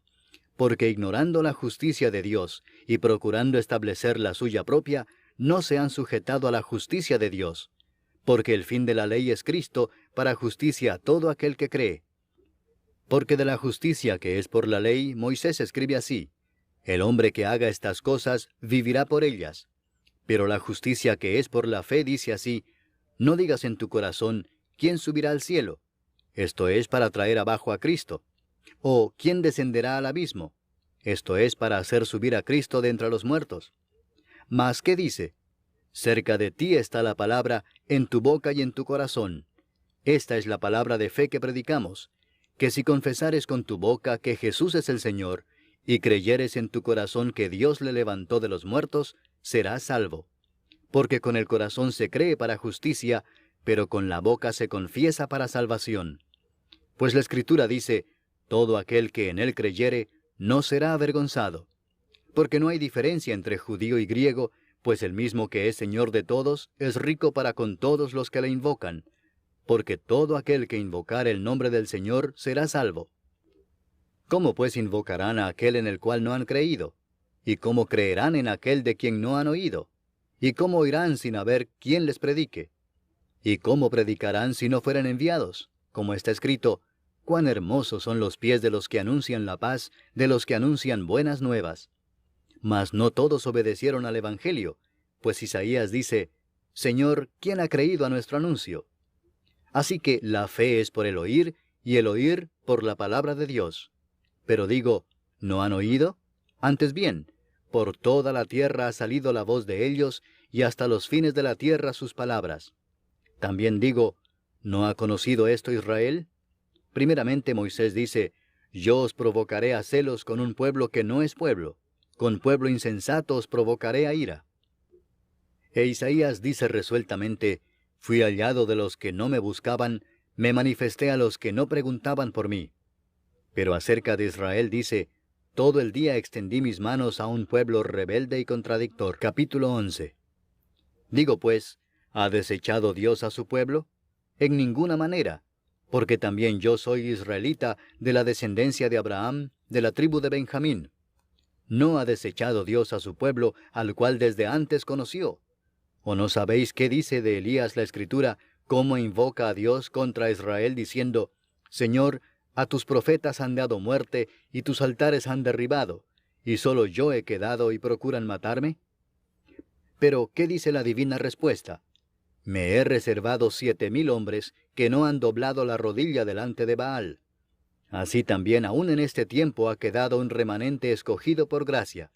porque ignorando la justicia de Dios y procurando establecer la suya propia, no se han sujetado a la justicia de Dios, porque el fin de la ley es Cristo, para justicia a todo aquel que cree. Porque de la justicia que es por la ley, Moisés escribe así: el hombre que haga estas cosas vivirá por ellas. Pero la justicia que es por la fe dice así: no digas en tu corazón: ¿quién subirá al cielo? Esto es, para traer abajo a Cristo. O ¿quién descenderá al abismo? Esto es, para hacer subir a Cristo de entre los muertos. Mas ¿qué dice? Cerca de ti está la palabra, en tu boca y en tu corazón. Esta es la palabra de fe que predicamos: que si confesares con tu boca que Jesús es el Señor, y creyeres en tu corazón que Dios le levantó de los muertos, serás salvo. Porque con el corazón se cree para justicia, pero con la boca se confiesa para salvación. Pues la Escritura dice: todo aquel que en él creyere, no será avergonzado. Porque no hay diferencia entre judío y griego, pues el mismo que es Señor de todos, es rico para con todos los que le invocan. Porque todo aquel que invocar el nombre del Señor será salvo. ¿Cómo pues invocarán a aquel en el cual no han creído? ¿Y cómo creerán en aquel de quien no han oído? ¿Y cómo oirán sin haber quien les predique? ¿Y cómo predicarán si no fueran enviados? Como está escrito, cuán hermosos son los pies de los que anuncian la paz, de los que anuncian buenas nuevas. Mas no todos obedecieron al Evangelio, pues Isaías dice, Señor, ¿quién ha creído a nuestro anuncio? Así que la fe es por el oír, y el oír por la palabra de Dios. Pero digo, ¿no han oído? Antes bien, por toda la tierra ha salido la voz de ellos, y hasta los fines de la tierra sus palabras. También digo, ¿no ha conocido esto Israel? Primeramente Moisés dice, yo os provocaré a celos con un pueblo que no es pueblo, con pueblo insensato os provocaré a ira. E Isaías dice resueltamente, fui hallado de los que no me buscaban, me manifesté a los que no preguntaban por mí. Pero acerca de Israel dice, todo el día extendí mis manos a un pueblo rebelde y contradictor. Capítulo 11. Digo pues, ¿ha desechado Dios a su pueblo? En ninguna manera, porque también yo soy israelita de la descendencia de Abraham, de la tribu de Benjamín. ¿No ha desechado Dios a su pueblo, al cual desde antes conoció? ¿O no sabéis qué dice de Elías la Escritura, cómo invoca a Dios contra Israel, diciendo, Señor, a tus profetas han dado muerte, y tus altares han derribado, y solo yo he quedado y procuran matarme? Pero, ¿qué dice la divina respuesta? Me he reservado 7,000 hombres que no han doblado la rodilla delante de Baal. Así también aún en este tiempo ha quedado un remanente escogido por gracia.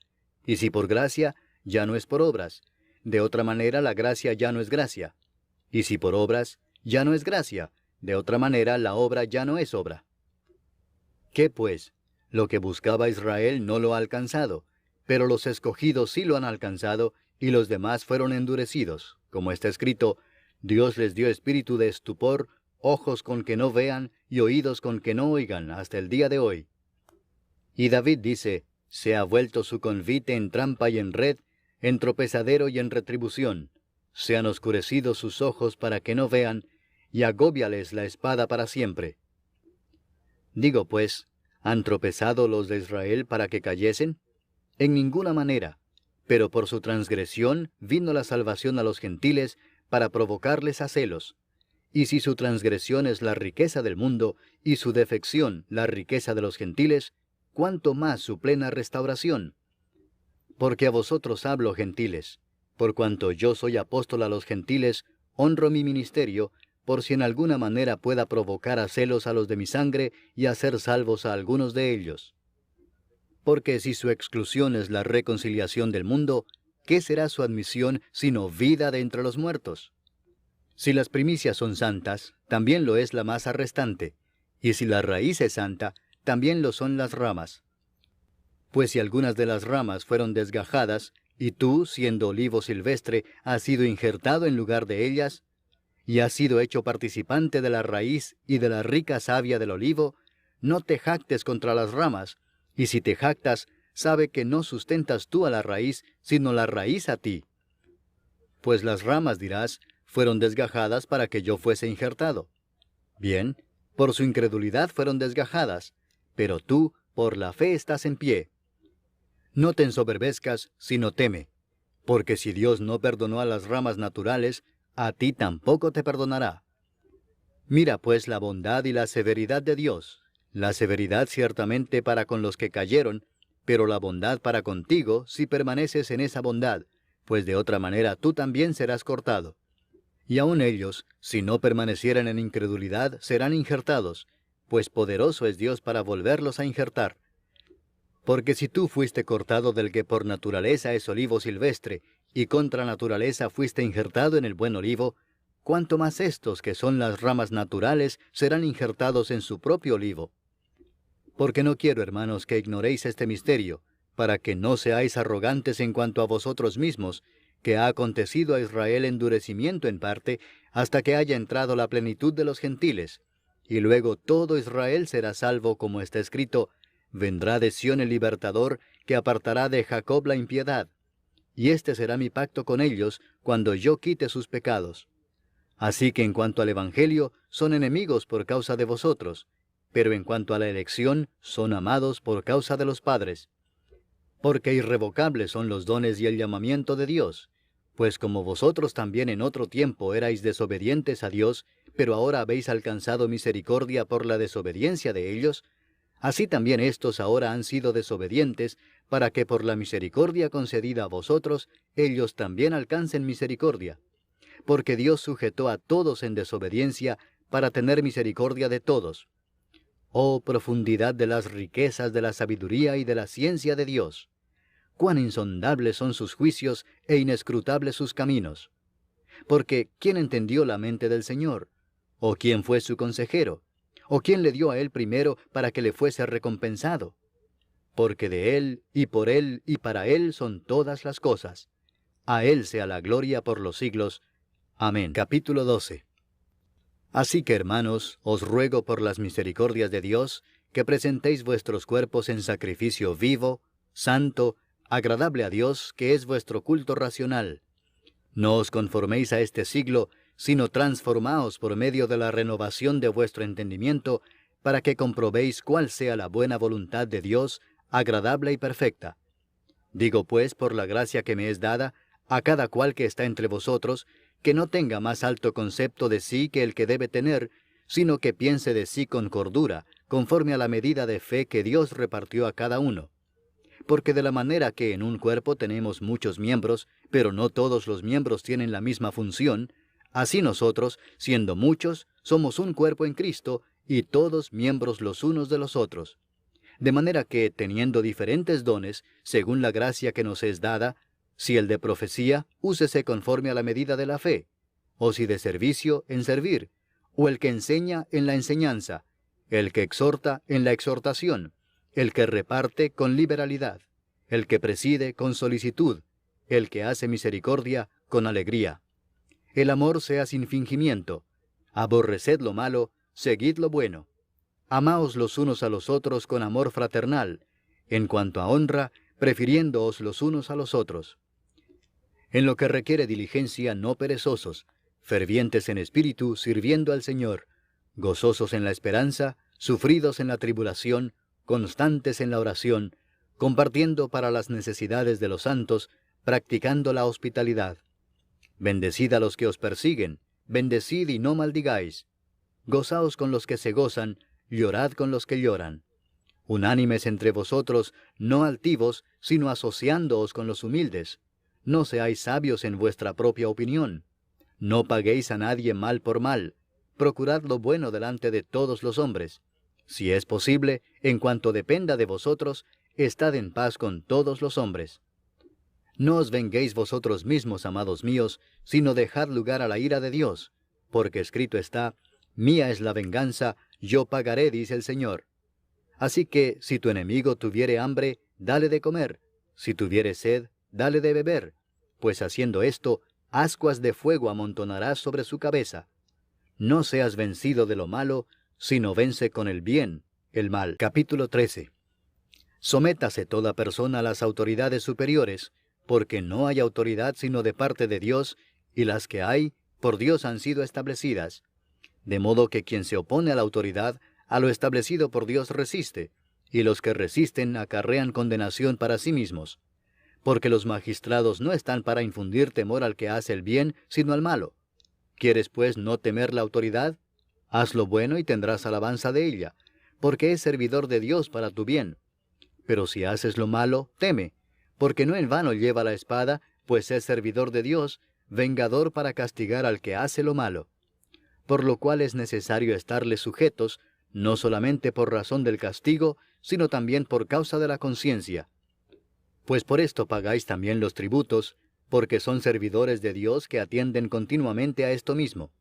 Y si por gracia, ya no es por obras. De otra manera la gracia ya no es gracia. Y si por obras, ya no es gracia. De otra manera la obra ya no es obra. ¿Qué pues? Lo que buscaba Israel no lo ha alcanzado, pero los escogidos sí lo han alcanzado, y los demás fueron endurecidos. Como está escrito, Dios les dio espíritu de estupor, ojos con que no vean, y oídos con que no oigan, hasta el día de hoy. Y David dice, se ha vuelto su convite en trampa y en red, en tropezadero y en retribución. Se han oscurecido sus ojos para que no vean, y agóbiales la espada para siempre. Digo pues, ¿han tropezado los de Israel para que cayesen? En ninguna manera, pero por su transgresión vino la salvación a los gentiles para provocarles a celos. Y si su transgresión es la riqueza del mundo, y su defección la riqueza de los gentiles, ¿cuánto más su plena restauración? Porque a vosotros hablo, gentiles, por cuanto yo soy apóstol a los gentiles, honro mi ministerio, por si en alguna manera pueda provocar a celos a los de mi sangre y hacer salvos a algunos de ellos. Porque si su exclusión es la reconciliación del mundo, ¿qué será su admisión sino vida de entre los muertos? Si las primicias son santas, también lo es la masa restante, y si la raíz es santa, también lo son las ramas. Pues si algunas de las ramas fueron desgajadas, y tú, siendo olivo silvestre, has sido injertado en lugar de ellas, y has sido hecho participante de la raíz y de la rica savia del olivo, no te jactes contra las ramas, y si te jactas, sabe que no sustentas tú a la raíz, sino la raíz a ti. Pues las ramas, dirás, fueron desgajadas para que yo fuese injertado. Bien, por su incredulidad fueron desgajadas, pero tú, por la fe estás en pie. No te ensoberbezcas, sino teme, porque si Dios no perdonó a las ramas naturales, a ti tampoco te perdonará. Mira pues la bondad y la severidad de Dios, la severidad ciertamente para con los que cayeron, pero la bondad para contigo si permaneces en esa bondad, pues de otra manera tú también serás cortado. Y aun ellos, si no permanecieran en incredulidad, serán injertados, pues poderoso es Dios para volverlos a injertar. Porque si tú fuiste cortado del que por naturaleza es olivo silvestre, y contra naturaleza fuiste injertado en el buen olivo, cuánto más estos que son las ramas naturales serán injertados en su propio olivo. Porque no quiero, hermanos, que ignoréis este misterio, para que no seáis arrogantes en cuanto a vosotros mismos, que ha acontecido a Israel endurecimiento en parte, hasta que haya entrado la plenitud de los gentiles, y luego todo Israel será salvo, como está escrito, vendrá de Sión el libertador, que apartará de Jacob la impiedad. Y este será mi pacto con ellos, cuando yo quite sus pecados. Así que en cuanto al Evangelio, son enemigos por causa de vosotros, pero en cuanto a la elección, son amados por causa de los padres. Porque irrevocables son los dones y el llamamiento de Dios, pues como vosotros también en otro tiempo erais desobedientes a Dios, pero ahora habéis alcanzado misericordia por la desobediencia de ellos, así también éstos ahora han sido desobedientes, para que por la misericordia concedida a vosotros, ellos también alcancen misericordia. Porque Dios sujetó a todos en desobediencia, para tener misericordia de todos. Oh profundidad de las riquezas de la sabiduría y de la ciencia de Dios. Cuán insondables son sus juicios e inescrutables sus caminos. Porque ¿quién entendió la mente del Señor? ¿O quién fue su consejero? ¿O quién le dio a él primero para que le fuese recompensado? Porque de él, y por él, y para él son todas las cosas. A él sea la gloria por los siglos. Amén. Capítulo 12. Así que, hermanos, os ruego por las misericordias de Dios, que presentéis vuestros cuerpos en sacrificio vivo, santo, agradable a Dios, que es vuestro culto racional. No os conforméis a este siglo, sino transformaos por medio de la renovación de vuestro entendimiento, para que comprobéis cuál sea la buena voluntad de Dios, agradable y perfecta. Digo pues, por la gracia que me es dada, a cada cual que está entre vosotros, que no tenga más alto concepto de sí que el que debe tener, sino que piense de sí con cordura, conforme a la medida de fe que Dios repartió a cada uno. Porque de la manera que en un cuerpo tenemos muchos miembros, pero no todos los miembros tienen la misma función, así nosotros, siendo muchos, somos un cuerpo en Cristo, y todos miembros los unos de los otros. De manera que, teniendo diferentes dones, según la gracia que nos es dada, si el de profecía, úsese conforme a la medida de la fe, o si de servicio, en servir, o el que enseña, en la enseñanza, el que exhorta, en la exhortación, el que reparte, con liberalidad, el que preside, con solicitud, el que hace misericordia, con alegría. El amor sea sin fingimiento. Aborreced lo malo, seguid lo bueno. Amaos los unos a los otros con amor fraternal, en cuanto a honra, prefiriéndoos los unos a los otros. En lo que requiere diligencia, no perezosos, fervientes en espíritu, sirviendo al Señor, gozosos en la esperanza, sufridos en la tribulación, constantes en la oración, compartiendo para las necesidades de los santos, practicando la hospitalidad. Bendecid a los que os persiguen, bendecid y no maldigáis. Gozaos con los que se gozan, llorad con los que lloran. Unánimes entre vosotros, no altivos, sino asociándoos con los humildes. No seáis sabios en vuestra propia opinión. No paguéis a nadie mal por mal. Procurad lo bueno delante de todos los hombres. Si es posible, en cuanto dependa de vosotros, estad en paz con todos los hombres. No os venguéis vosotros mismos, amados míos, sino dejad lugar a la ira de Dios, porque escrito está, mía es la venganza, yo pagaré, dice el Señor. Así que, si tu enemigo tuviere hambre, dale de comer, si tuviere sed, dale de beber, pues haciendo esto, ascuas de fuego amontonarás sobre su cabeza. No seas vencido de lo malo, sino vence con el bien el mal. Capítulo 13. Sométase toda persona a las autoridades superiores, porque no hay autoridad sino de parte de Dios, y las que hay, por Dios han sido establecidas. De modo que quien se opone a la autoridad, a lo establecido por Dios resiste, y los que resisten acarrean condenación para sí mismos. Porque los magistrados no están para infundir temor al que hace el bien, sino al malo. ¿Quieres pues no temer la autoridad? Haz lo bueno y tendrás alabanza de ella, porque es servidor de Dios para tu bien. Pero si haces lo malo, teme, porque no en vano lleva la espada, pues es servidor de Dios, vengador para castigar al que hace lo malo. Por lo cual es necesario estarles sujetos, no solamente por razón del castigo, sino también por causa de la conciencia. Pues por esto pagáis también los tributos, porque son servidores de Dios que atienden continuamente a esto mismo.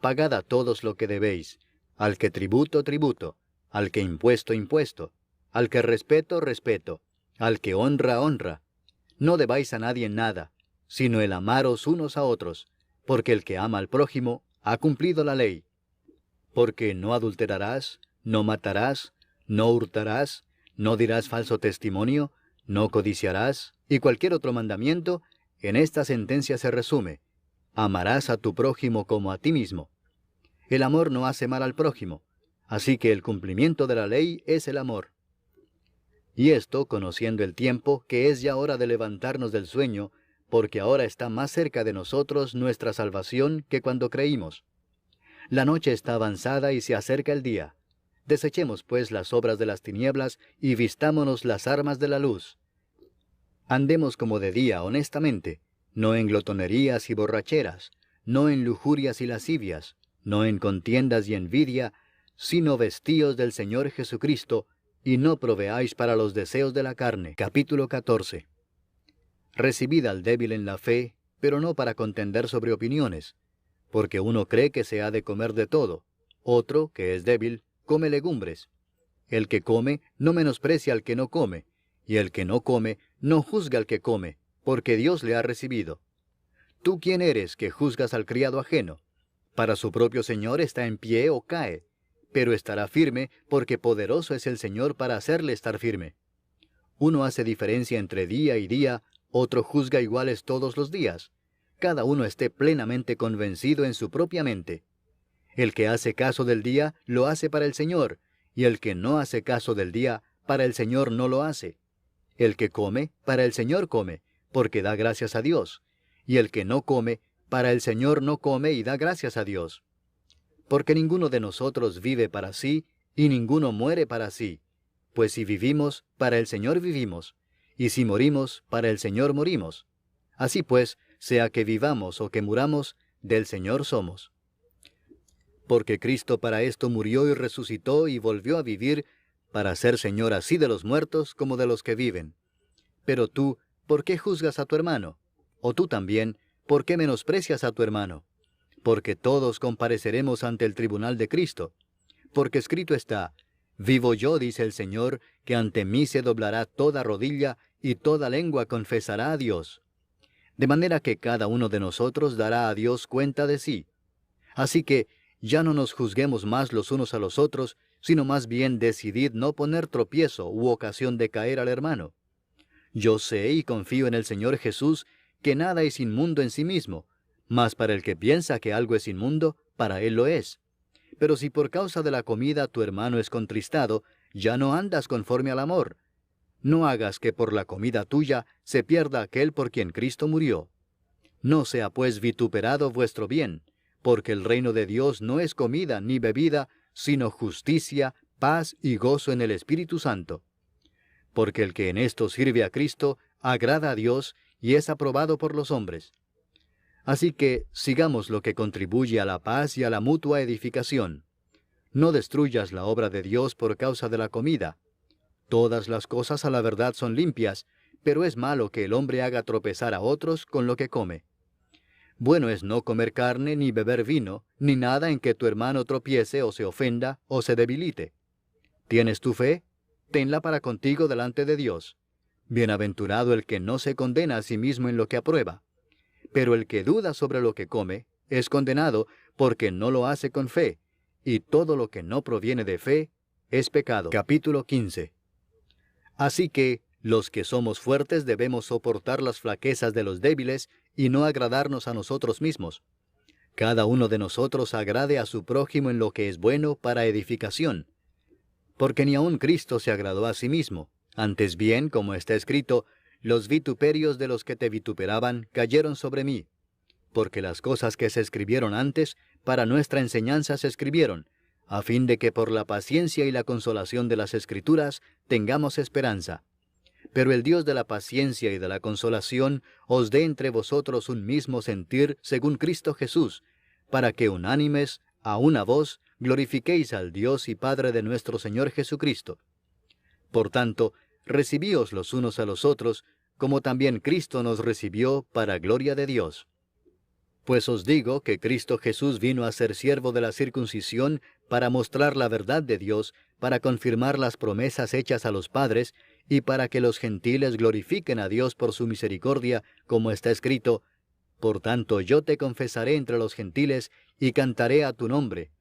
Pagad a todos lo que debéis, al que tributo, tributo, al que impuesto, impuesto, al que respeto, respeto, al que honra, honra. No debáis a nadie nada, sino el amaros unos a otros, porque el que ama al prójimo ha cumplido la ley. Porque no adulterarás, no matarás, no hurtarás, no dirás falso testimonio, no codiciarás, y cualquier otro mandamiento, en esta sentencia se resume: amarás a tu prójimo como a ti mismo. El amor no hace mal al prójimo, así que el cumplimiento de la ley es el amor. Y esto, conociendo el tiempo, que es ya hora de levantarnos del sueño, porque ahora está más cerca de nosotros nuestra salvación que cuando creímos. La noche está avanzada y se acerca el día. Desechemos pues las obras de las tinieblas y vistámonos las armas de la luz. Andemos como de día honestamente, no en glotonerías y borracheras, no en lujurias y lascivias, no en contiendas y envidia, sino vestíos del Señor Jesucristo, y no proveáis para los deseos de la carne. Capítulo 14. Recibid al débil en la fe, pero no para contender sobre opiniones, porque uno cree que se ha de comer de todo, otro, que es débil, come legumbres. El que come no menosprecia al que no come, y el que no come no juzga al que come, porque Dios le ha recibido. ¿Tú quién eres que juzgas al criado ajeno? Para su propio Señor está en pie o cae, pero estará firme, porque poderoso es el Señor para hacerle estar firme. Uno hace diferencia entre día y día, otro juzga iguales todos los días. Cada uno esté plenamente convencido en su propia mente. El que hace caso del día, lo hace para el Señor, y el que no hace caso del día, para el Señor no lo hace. El que come, para el Señor come, porque da gracias a Dios, y el que no come, para el Señor no come y da gracias a Dios. Porque ninguno de nosotros vive para sí, y ninguno muere para sí. Pues si vivimos, para el Señor vivimos, y si morimos, para el Señor morimos. Así pues, sea que vivamos o que muramos, del Señor somos. Porque Cristo para esto murió y resucitó y volvió a vivir, para ser Señor así de los muertos como de los que viven. Pero tú, ¿por qué juzgas a tu hermano? O tú también, ¿por qué menosprecias a tu hermano? Porque todos compareceremos ante el tribunal de Cristo. Porque escrito está: vivo yo, dice el Señor, que ante mí se doblará toda rodilla y toda lengua confesará a Dios. De manera que cada uno de nosotros dará a Dios cuenta de sí. Así que ya no nos juzguemos más los unos a los otros, sino más bien decidid no poner tropiezo u ocasión de caer al hermano. Yo sé y confío en el Señor Jesús que nada es inmundo en sí mismo, mas para el que piensa que algo es inmundo, para él lo es. Pero si por causa de la comida tu hermano es contristado, ya no andas conforme al amor. No hagas que por la comida tuya se pierda aquel por quien Cristo murió. No sea pues vituperado vuestro bien, porque el reino de Dios no es comida ni bebida, sino justicia, paz y gozo en el Espíritu Santo. Porque el que en esto sirve a Cristo, agrada a Dios y es aprobado por los hombres. Así que sigamos lo que contribuye a la paz y a la mutua edificación. No destruyas la obra de Dios por causa de la comida. Todas las cosas a la verdad son limpias, pero es malo que el hombre haga tropezar a otros con lo que come. Bueno es no comer carne, ni beber vino, ni nada en que tu hermano tropiece o se ofenda o se debilite. ¿Tienes tu fe? Tenla para contigo delante de Dios. Bienaventurado el que no se condena a sí mismo en lo que aprueba. Pero el que duda sobre lo que come, es condenado porque no lo hace con fe, y todo lo que no proviene de fe es pecado. Capítulo 15. Así que, los que somos fuertes debemos soportar las flaquezas de los débiles y no agradarnos a nosotros mismos. Cada uno de nosotros agrade a su prójimo en lo que es bueno para edificación. Porque ni aun Cristo se agradó a sí mismo. Antes bien, como está escrito, los vituperios de los que te vituperaban cayeron sobre mí. Porque las cosas que se escribieron antes, para nuestra enseñanza se escribieron, a fin de que por la paciencia y la consolación de las Escrituras tengamos esperanza. Pero el Dios de la paciencia y de la consolación os dé entre vosotros un mismo sentir según Cristo Jesús, para que unánimes, a una voz, glorifiquéis al Dios y Padre de nuestro Señor Jesucristo. Por tanto, recibíos los unos a los otros, como también Cristo nos recibió para gloria de Dios. Pues os digo que Cristo Jesús vino a ser siervo de la circuncisión para mostrar la verdad de Dios, para confirmar las promesas hechas a los padres, y para que los gentiles glorifiquen a Dios por su misericordia, como está escrito: por tanto yo te confesaré entre los gentiles, y cantaré a tu nombre.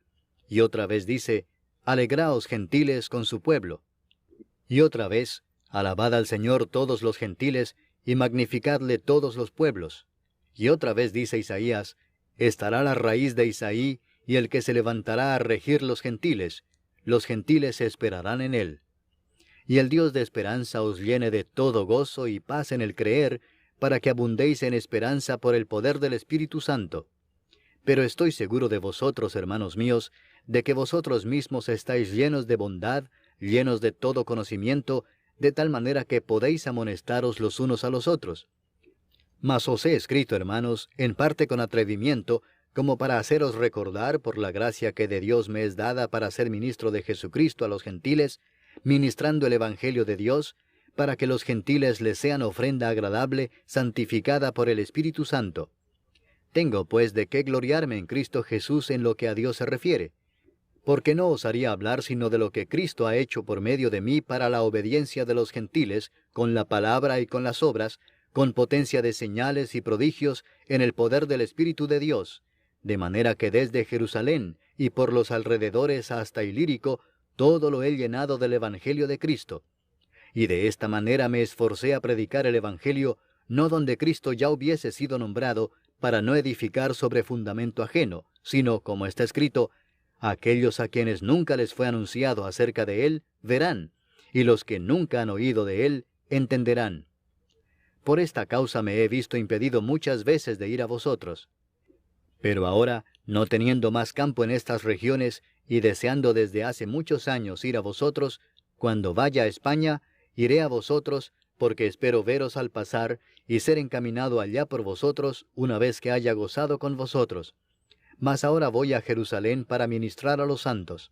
Y otra vez dice: alegraos gentiles con su pueblo. Y otra vez, alabad al Señor todos los gentiles, y magnificadle todos los pueblos. Y otra vez dice Isaías, estará la raíz de Isaí, y el que se levantará a regir los gentiles esperarán en él. Y el Dios de esperanza os llene de todo gozo y paz en el creer, para que abundéis en esperanza por el poder del Espíritu Santo. Pero estoy seguro de vosotros, hermanos míos, de que vosotros mismos estáis llenos de bondad, llenos de todo conocimiento, de tal manera que podéis amonestaros los unos a los otros. Mas os he escrito, hermanos, en parte con atrevimiento, como para haceros recordar por la gracia que de Dios me es dada para ser ministro de Jesucristo a los gentiles, ministrando el Evangelio de Dios, para que los gentiles les sean ofrenda agradable, santificada por el Espíritu Santo. Tengo pues de qué gloriarme en Cristo Jesús en lo que a Dios se refiere, porque no osaría hablar sino de lo que Cristo ha hecho por medio de mí para la obediencia de los gentiles, con la palabra y con las obras, con potencia de señales y prodigios, en el poder del Espíritu de Dios, de manera que desde Jerusalén y por los alrededores hasta Ilírico, todo lo he llenado del Evangelio de Cristo. Y de esta manera me esforcé a predicar el Evangelio, no donde Cristo ya hubiese sido nombrado, para no edificar sobre fundamento ajeno, sino, como está escrito, aquellos a quienes nunca les fue anunciado acerca de él, verán, y los que nunca han oído de él, entenderán. Por esta causa me he visto impedido muchas veces de ir a vosotros. Pero ahora, no teniendo más campo en estas regiones, y deseando desde hace muchos años ir a vosotros, cuando vaya a España, iré a vosotros, porque espero veros al pasar, y ser encaminado allá por vosotros, una vez que haya gozado con vosotros. Mas ahora voy a Jerusalén para ministrar a los santos.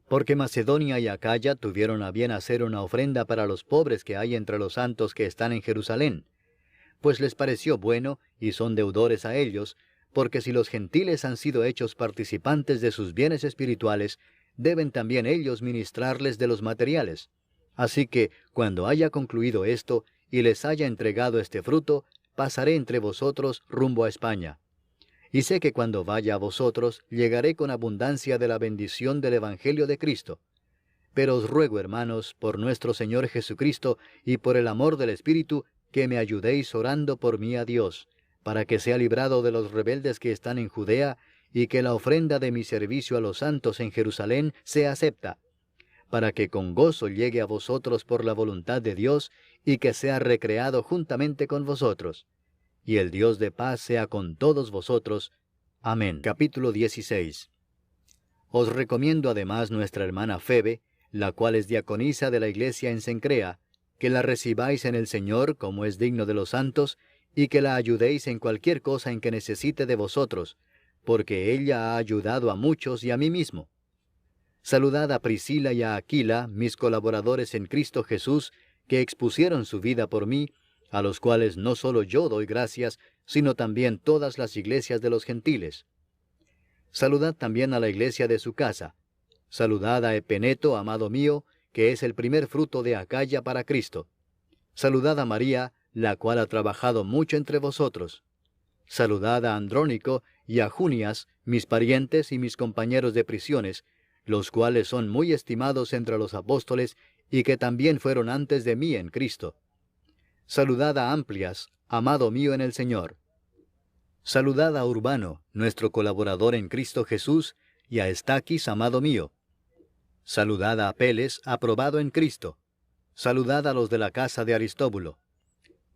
Porque Macedonia y Acaya tuvieron a bien hacer una ofrenda para los pobres que hay entre los santos que están en Jerusalén. Pues les pareció bueno, y son deudores a ellos, porque si los gentiles han sido hechos participantes de sus bienes espirituales, deben también ellos ministrarles de los materiales. Así que, cuando haya concluido esto, y les haya entregado este fruto, pasaré entre vosotros rumbo a España. Y sé que cuando vaya a vosotros, llegaré con abundancia de la bendición del Evangelio de Cristo. Pero os ruego, hermanos, por nuestro Señor Jesucristo, y por el amor del Espíritu, que me ayudéis orando por mí a Dios, para que sea librado de los rebeldes que están en Judea, y que la ofrenda de mi servicio a los santos en Jerusalén sea acepta, para que con gozo llegue a vosotros por la voluntad de Dios, y que sea recreado juntamente con vosotros. Y el Dios de paz sea con todos vosotros. Amén. Capítulo 16. Os recomiendo además nuestra hermana Febe, la cual es diaconisa de la iglesia en Cencrea, que la recibáis en el Señor como es digno de los santos, y que la ayudéis en cualquier cosa en que necesite de vosotros, porque ella ha ayudado a muchos y a mí mismo. Saludad a Priscila y a Aquila, mis colaboradores en Cristo Jesús, que expusieron su vida por mí, a los cuales no solo yo doy gracias, sino también todas las iglesias de los gentiles. Saludad también a la iglesia de su casa. Saludad a Epeneto, amado mío, que es el primer fruto de Acaya para Cristo. Saludad a María, la cual ha trabajado mucho entre vosotros. Saludad a Andrónico y a Junias, mis parientes y mis compañeros de prisiones, los cuales son muy estimados entre los apóstoles y que también fueron antes de mí en Cristo. Saludad a Amplias, amado mío en el Señor. Saludad a Urbano, nuestro colaborador en Cristo Jesús, y a Estaquis, amado mío. Saludad a Apeles, aprobado en Cristo. Saludad a los de la casa de Aristóbulo.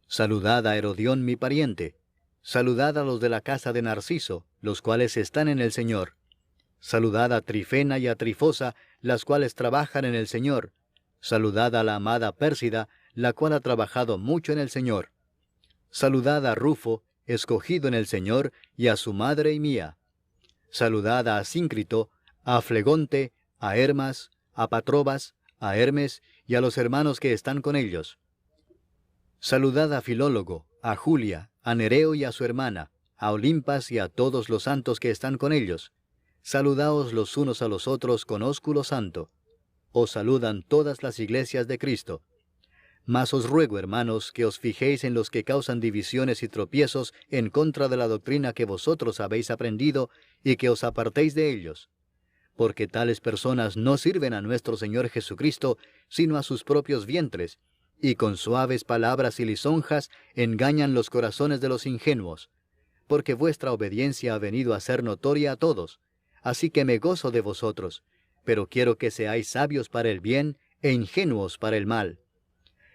Saludad a Herodión, mi pariente. Saludad a los de la casa de Narciso, los cuales están en el Señor. Saludad a Trifena y a Trifosa, las cuales trabajan en el Señor. Saludad a la amada Pérsida, la cual ha trabajado mucho en el Señor. Saludad a Rufo, escogido en el Señor, y a su madre y mía. Saludad a Asíncrito, a Flegonte, a Hermas, a Patrobas, a Hermes, y a los hermanos que están con ellos. Saludad a Filólogo, a Julia, a Nereo y a su hermana, a Olimpas y a todos los santos que están con ellos. Saludaos los unos a los otros con ósculo santo. Os saludan todas las iglesias de Cristo. Mas os ruego, hermanos, que os fijéis en los que causan divisiones y tropiezos en contra de la doctrina que vosotros habéis aprendido, y que os apartéis de ellos. porque tales personas no sirven a nuestro Señor Jesucristo, sino a sus propios vientres, y con suaves palabras y lisonjas engañan los corazones de los ingenuos. Porque vuestra obediencia ha venido a ser notoria a todos, así que me gozo de vosotros, pero quiero que seáis sabios para el bien e ingenuos para el mal.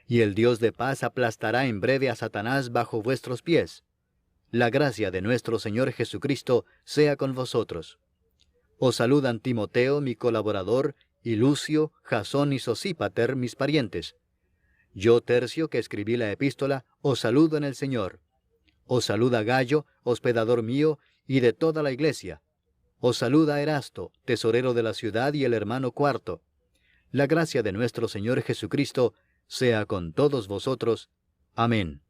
Y el Dios de paz aplastará en breve a Satanás bajo vuestros pies. La gracia de nuestro Señor Jesucristo sea con vosotros. Os saludan Timoteo, mi colaborador, y Lucio, Jasón y Sosípater, mis parientes. Yo, Tercio, que escribí la epístola, os saludo en el Señor. Os saluda Gayo, hospedador mío, y de toda la iglesia. Os saluda Erasto, tesorero de la ciudad, y el hermano Cuarto. La gracia de nuestro Señor Jesucristo sea con todos vosotros. Amén.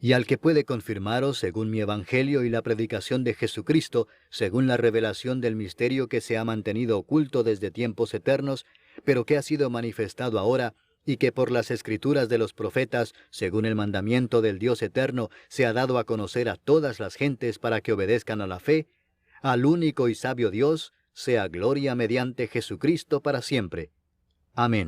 Y al que puede confirmaros, según mi evangelio y la predicación de Jesucristo, según la revelación del misterio que se ha mantenido oculto desde tiempos eternos, pero que ha sido manifestado ahora, y que por las escrituras de los profetas, según el mandamiento del Dios eterno, se ha dado a conocer a todas las gentes para que obedezcan a la fe, al único y sabio Dios, sea gloria mediante Jesucristo para siempre. Amén.